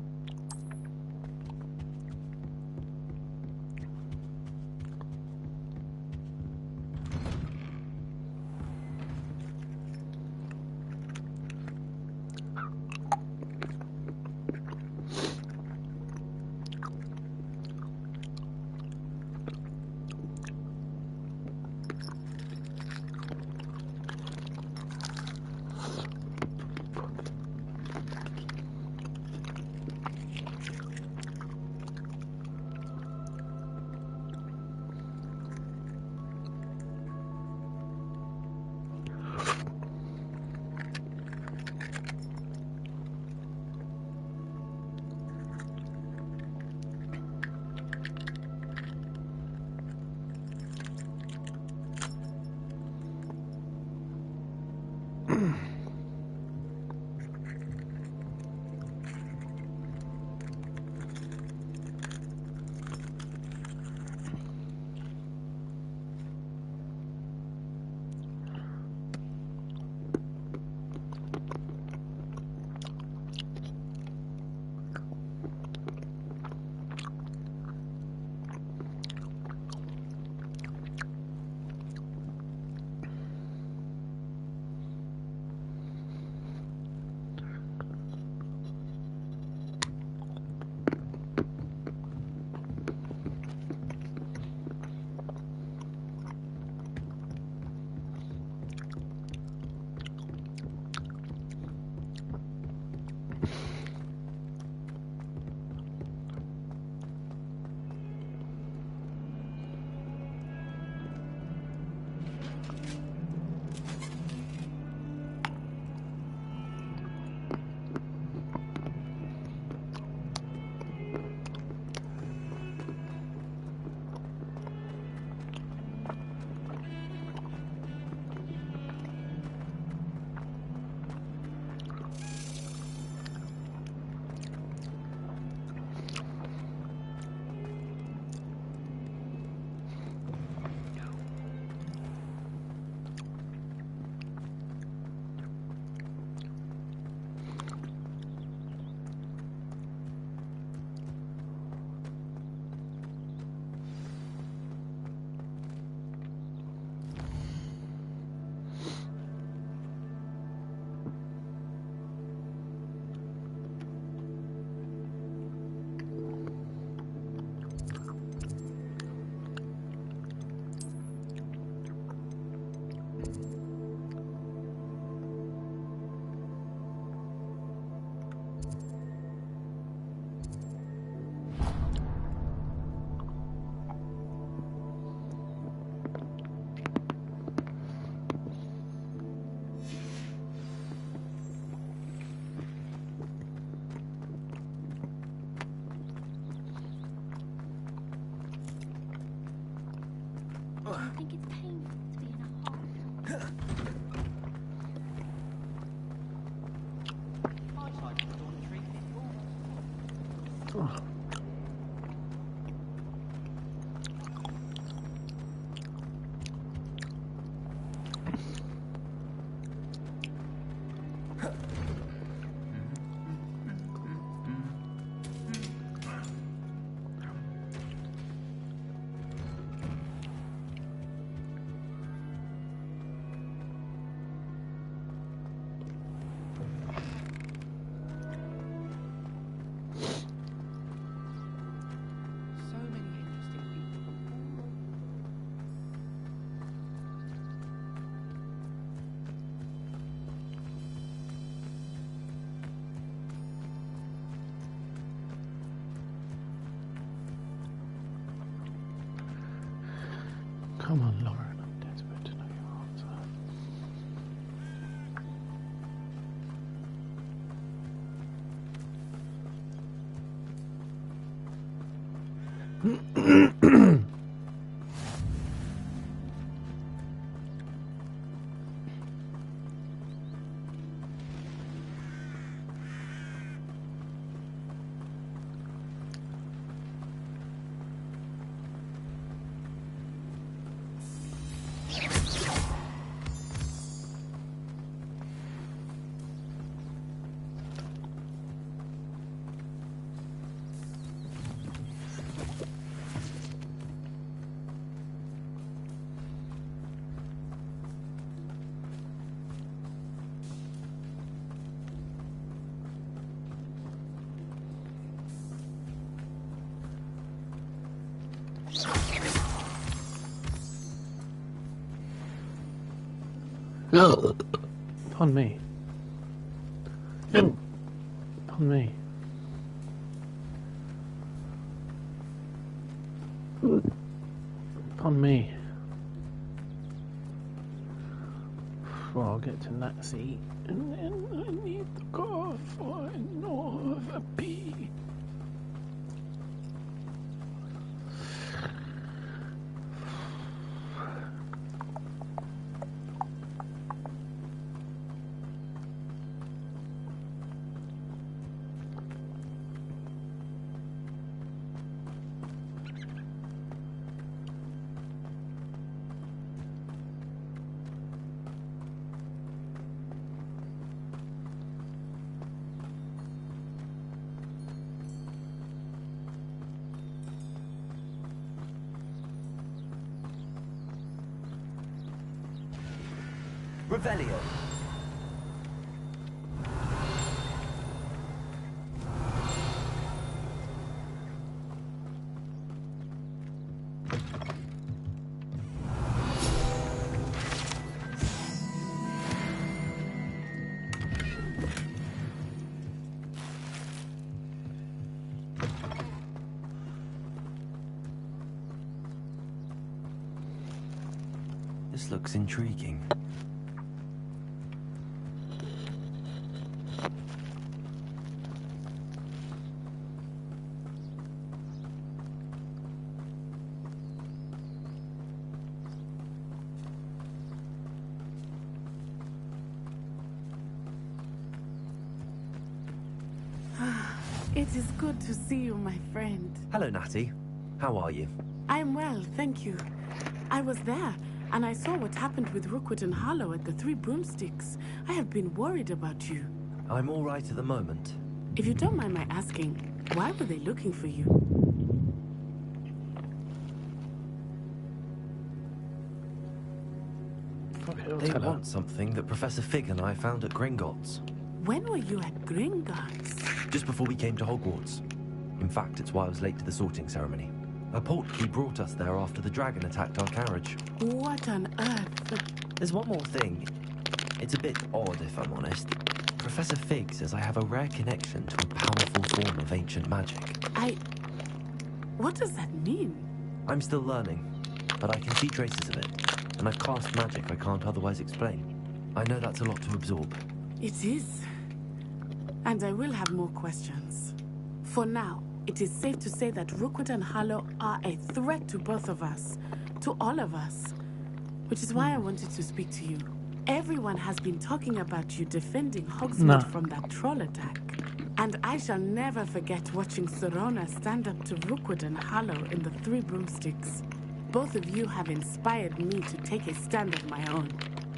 I think it's painful to be in a hole. Oh. Come on, Lauren, I'm desperate to know your answer. Pardon me. Pardon me. Pardon me. Well, I'll get to Nazi, and then I need to go for another pee. Revelio. This looks intriguing. It is good to see you, my friend. Hello, Natty. How are you? I'm well, thank you. I was there, and I saw what happened with Rookwood and Harlow at the Three Broomsticks. I have been worried about you. I'm all right at the moment. If you don't mind my asking, why were they looking for you? They want something that Professor Fig and I found at Gringotts. When were you at Gringotts? Just before we came to Hogwarts. In fact, it's why I was late to the sorting ceremony. A portkey brought us there after the dragon attacked our carriage. What on earth? There's one more thing. It's a bit odd, if I'm honest. Professor Fig says I have a rare connection to a powerful form of ancient magic. What does that mean? I'm still learning, but I can see traces of it. And I've cast magic I can't otherwise explain. I know that's a lot to absorb. It is. And I will have more questions. For now, it is safe to say that Rookwood and Harlow are a threat to both of us. To all of us. Which is why I wanted to speak to you. Everyone has been talking about you defending Hogsmeade from that troll attack. And I shall never forget watching Serona stand up to Rookwood and Harlow in the Three Broomsticks. Both of you have inspired me to take a stand of my own.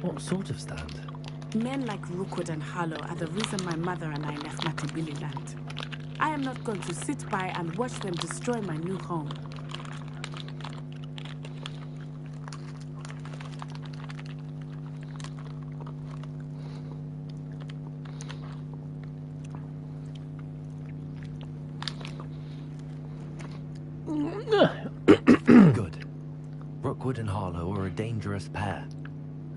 What sort of stand? Men like Rookwood and Harlow are the reason my mother and I left Matibili Land. I am not going to sit by and watch them destroy my new home. Good. Rookwood and Harlow are a dangerous pair.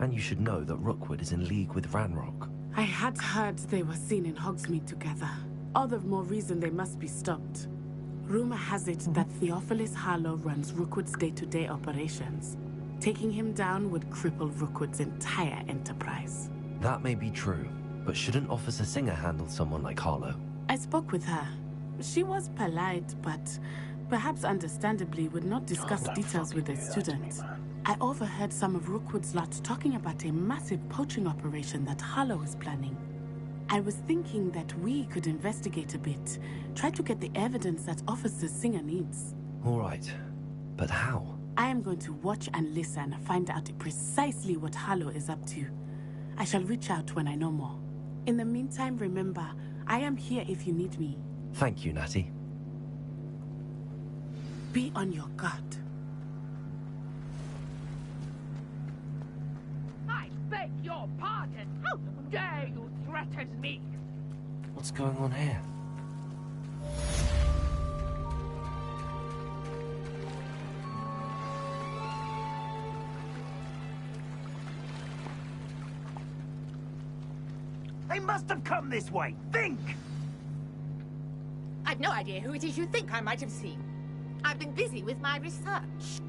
And you should know that Rookwood is in league with Ranrock. I had heard they were seen in Hogsmeade together. All the more reason they must be stopped. Rumor has it that Theophilus Harlow runs Rookwood's day-to-day operations. Taking him down would cripple Rookwood's entire enterprise. That may be true, but shouldn't Officer Singer handle someone like Harlow? I spoke with her. She was polite, but perhaps understandably would not discuss details with a student. I overheard some of Rookwood's lot talking about a massive poaching operation that Harlow is planning. I was thinking that we could investigate a bit, try to get the evidence that Officer Singer needs. All right, but how? I am going to watch and listen, find out precisely what Harlow is up to. I shall reach out when I know more. In the meantime, remember, I am here if you need me. Thank you, Natty. Be on your guard. I beg your pardon. How dare you threaten me? What's going on here? They must have come this way. Think! I've no idea who it is you think I might have seen. I've been busy with my research.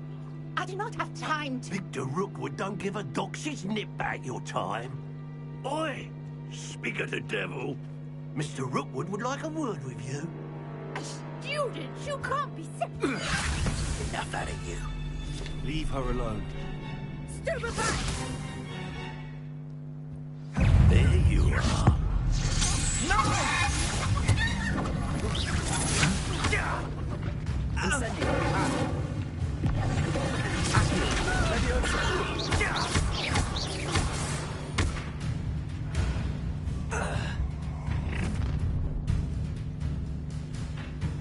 I do not have time to... Victor Rookwood don't give a doxy's nip back your time. Oi! Speak of the devil. Mr. Rookwood would like a word with you. A student? You can't be... Enough out of you. Leave her alone. Stupefy! There you are. No! I'm sending you out.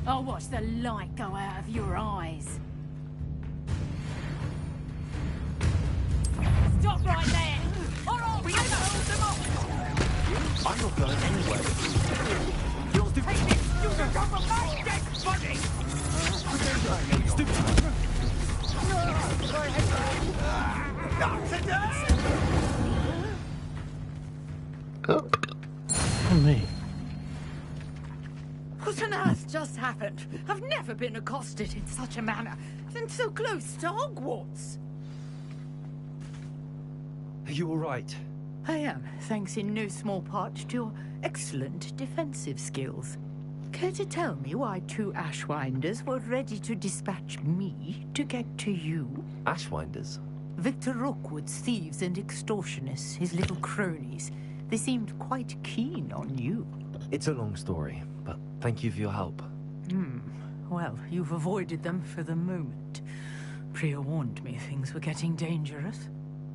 I'll watch the light go out of your eyes. Stop right there! Or I'll hold them off! I'm not going anywhere. You'll take this! You can come from my dead body! Not today! Oh, me. What on earth just happened? I've never been accosted in such a manner, and so close to Hogwarts. Are you all right? I am, thanks in no small part to your excellent defensive skills. Care to tell me why two Ashwinders were ready to dispatch me to get to you? Ashwinders? Victor Rookwood's thieves and extortionists, his little cronies. They seemed quite keen on you. It's a long story, but thank you for your help. Well, you've avoided them for the moment. Priya warned me things were getting dangerous.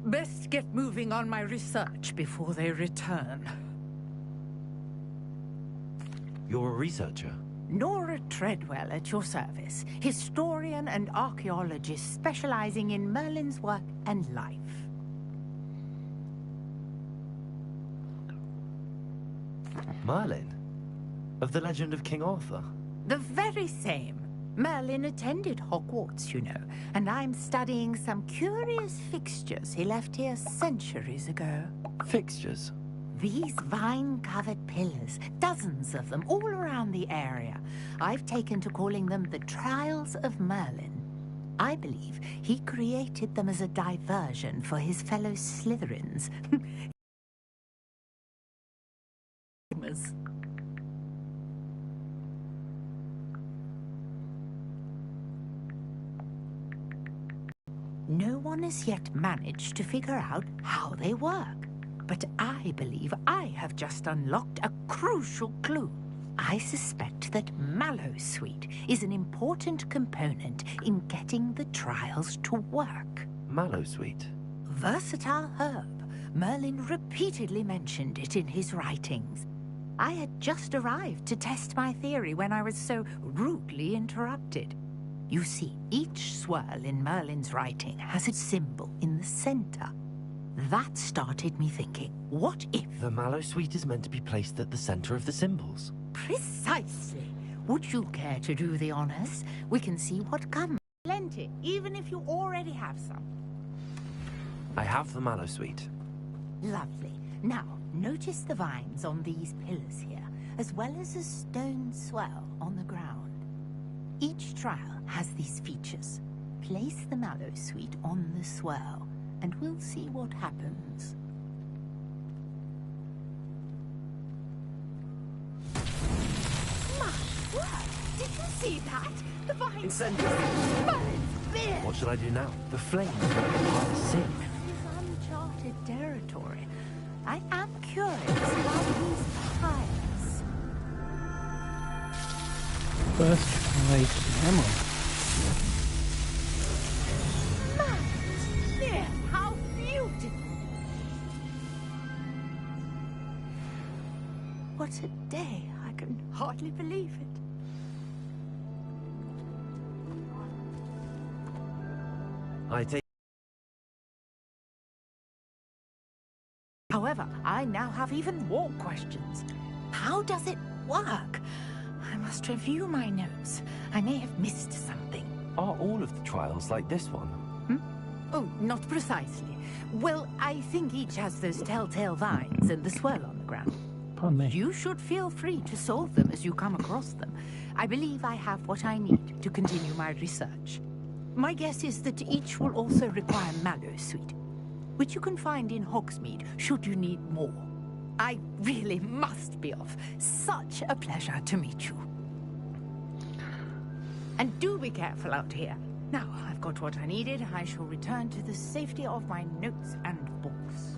Best get moving on my research before they return. You're a researcher? Nora Treadwell at your service. Historian and archaeologist specializing in Merlin's work and life. Merlin? Of the legend of King Arthur? The very same. Merlin attended Hogwarts, you know, and I'm studying some curious fixtures he left here centuries ago. Fixtures? These vine-covered pillars, dozens of them, all around the area. I've taken to calling them the Trials of Merlin. I believe he created them as a diversion for his fellow Slytherins. No one has yet managed to figure out how they work. But I believe I have just unlocked a crucial clue. I suspect that Mallowsweet is an important component in getting the trials to work. Mallowsweet? Versatile herb. Merlin repeatedly mentioned it in his writings. I had just arrived to test my theory when I was so rudely interrupted. You see, each swirl in Merlin's writing has its symbol in the center. That started me thinking, what if... The Mallowsweet is meant to be placed at the center of the symbols. Precisely. Would you care to do the honors? We can see what comes. Plenty, even if you already have some. I have the Mallowsweet. Lovely. Now, notice the vines on these pillars here, as well as a stone swell on the ground. Each trial has these features. Place the Mallowsweet on the swirl, and we'll see what happens. My word! Did you see that? The vines... Incendiary! Merlin's beard! What should I do now? The flames are sick. This is uncharted territory. I am curious about these tiles. First try hammer. Dear, how beautiful! What a day! I can hardly believe it. I take... However, I now have even more questions. How does it work? I must review my notes. I may have missed something. Are all of the trials like this one? Oh, not precisely. Well, I think each has those telltale vines and the swirl on the ground. Pardon me. You should feel free to solve them as you come across them. I believe I have what I need to continue my research. My guess is that each will also require Mallowsweet, which you can find in Hogsmeade should you need more. I really must be off. Such a pleasure to meet you. And do be careful out here. Now, I've got what I needed. I shall return to the safety of my notes and books.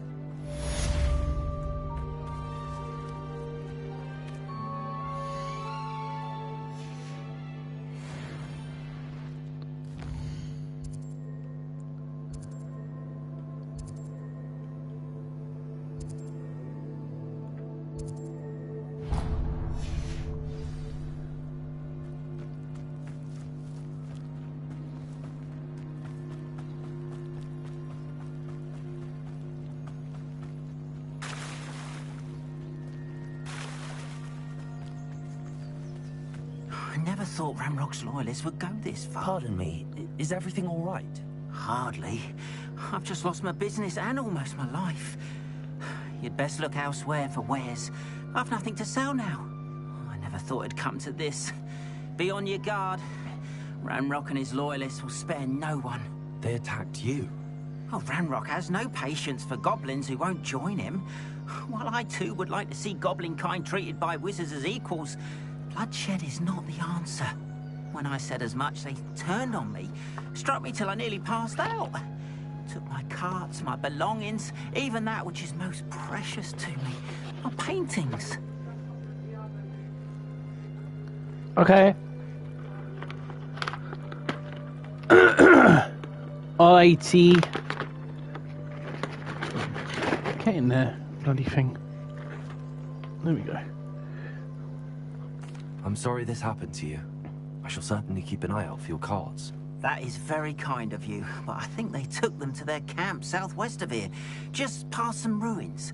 I never thought Ramrock's loyalists would go this far. Pardon me, is everything all right? Hardly. I've just lost my business and almost my life. You'd best look elsewhere for wares. I've nothing to sell now. I never thought it'd come to this. Be on your guard. Ramrock and his loyalists will spare no one. They attacked you. Oh, Ramrock has no patience for goblins who won't join him. While I too would like to see goblin kind treated by wizards as equals, bloodshed is not the answer. When I said as much, they turned on me, struck me till I nearly passed out. Took my carts, my belongings, even that which is most precious to me, my paintings. Okay. IT. Get in there, bloody thing. There we go. I'm sorry this happened to you. I shall certainly keep an eye out for your carts. That is very kind of you, but I think they took them to their camp southwest of here, just past some ruins.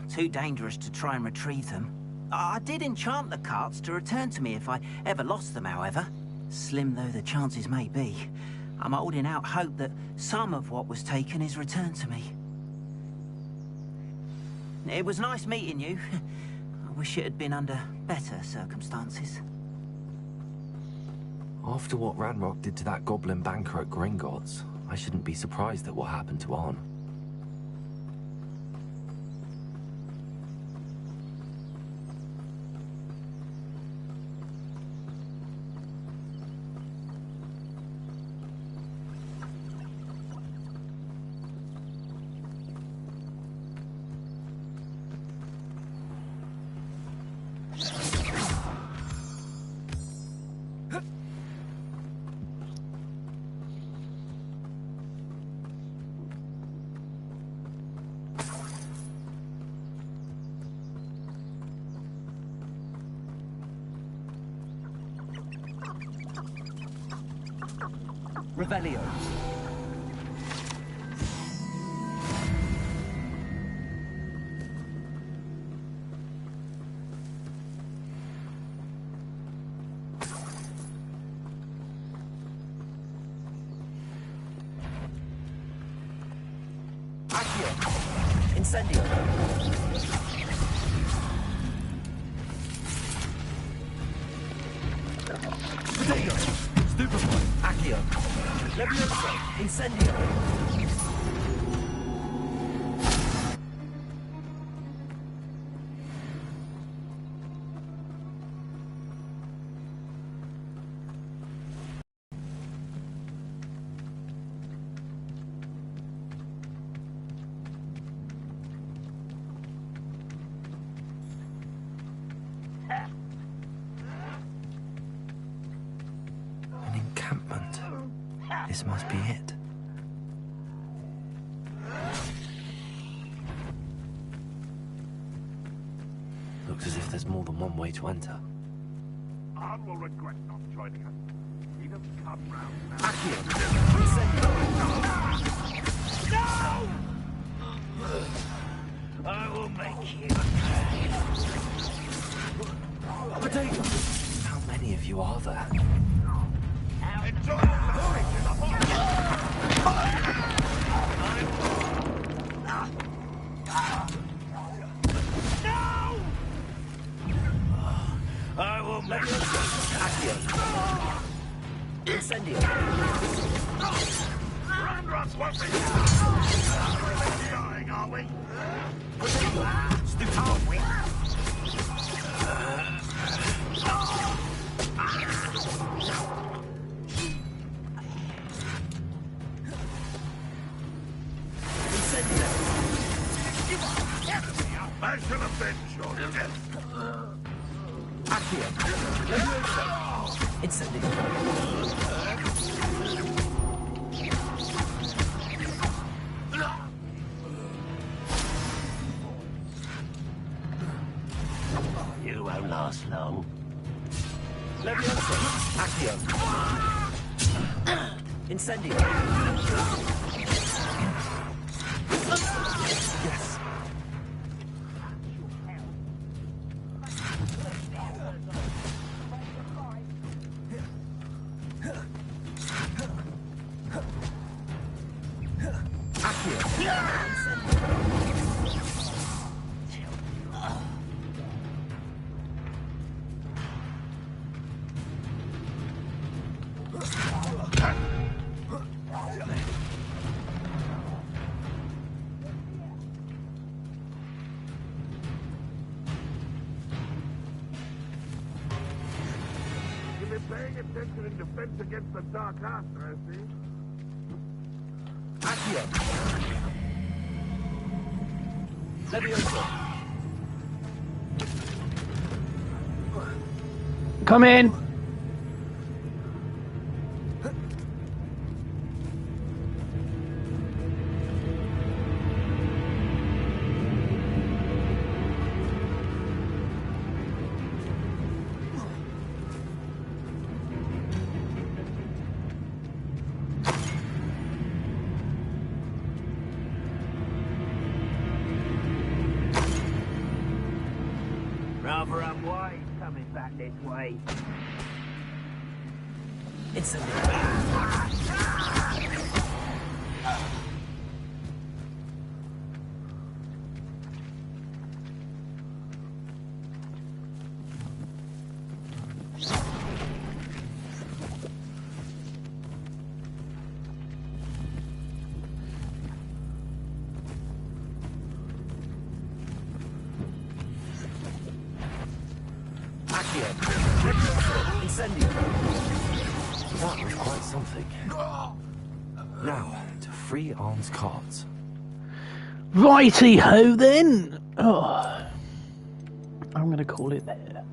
Too dangerous to try and retrieve them. I did enchant the carts to return to me if I ever lost them, however. Slim though the chances may be, I'm holding out hope that some of what was taken is returned to me. It was nice meeting you. I wish it had been under better circumstances. After what Ranrock did to that goblin banker at Gringotts, I shouldn't be surprised at what happened to Arn. Revelio. Accio. Incendio. Potato. Stupefy. Accio. Levioso. Incendio. An encampment. This must be it. Looks as if there's more than one way to enter. Arn will regret not joining us. He doesn't come round now. Accio. No! I will make you Potato. How many of you are there? enjoy the porridge in the hot. No! Incendio. Are we? Stupid, we? I should have been sure to death. Accio. Incendio. You won't last long. Leviosa. Accio. Incendio. Yes. You've been paying attention in defense against the Dark Arts, I see. Accio. Leviosa. Come in. Rather unwise coming back this way. It's a Incendio. That was quite something. Now, to free Arn's cards. Righty-ho then. Oh, I'm going to call it there.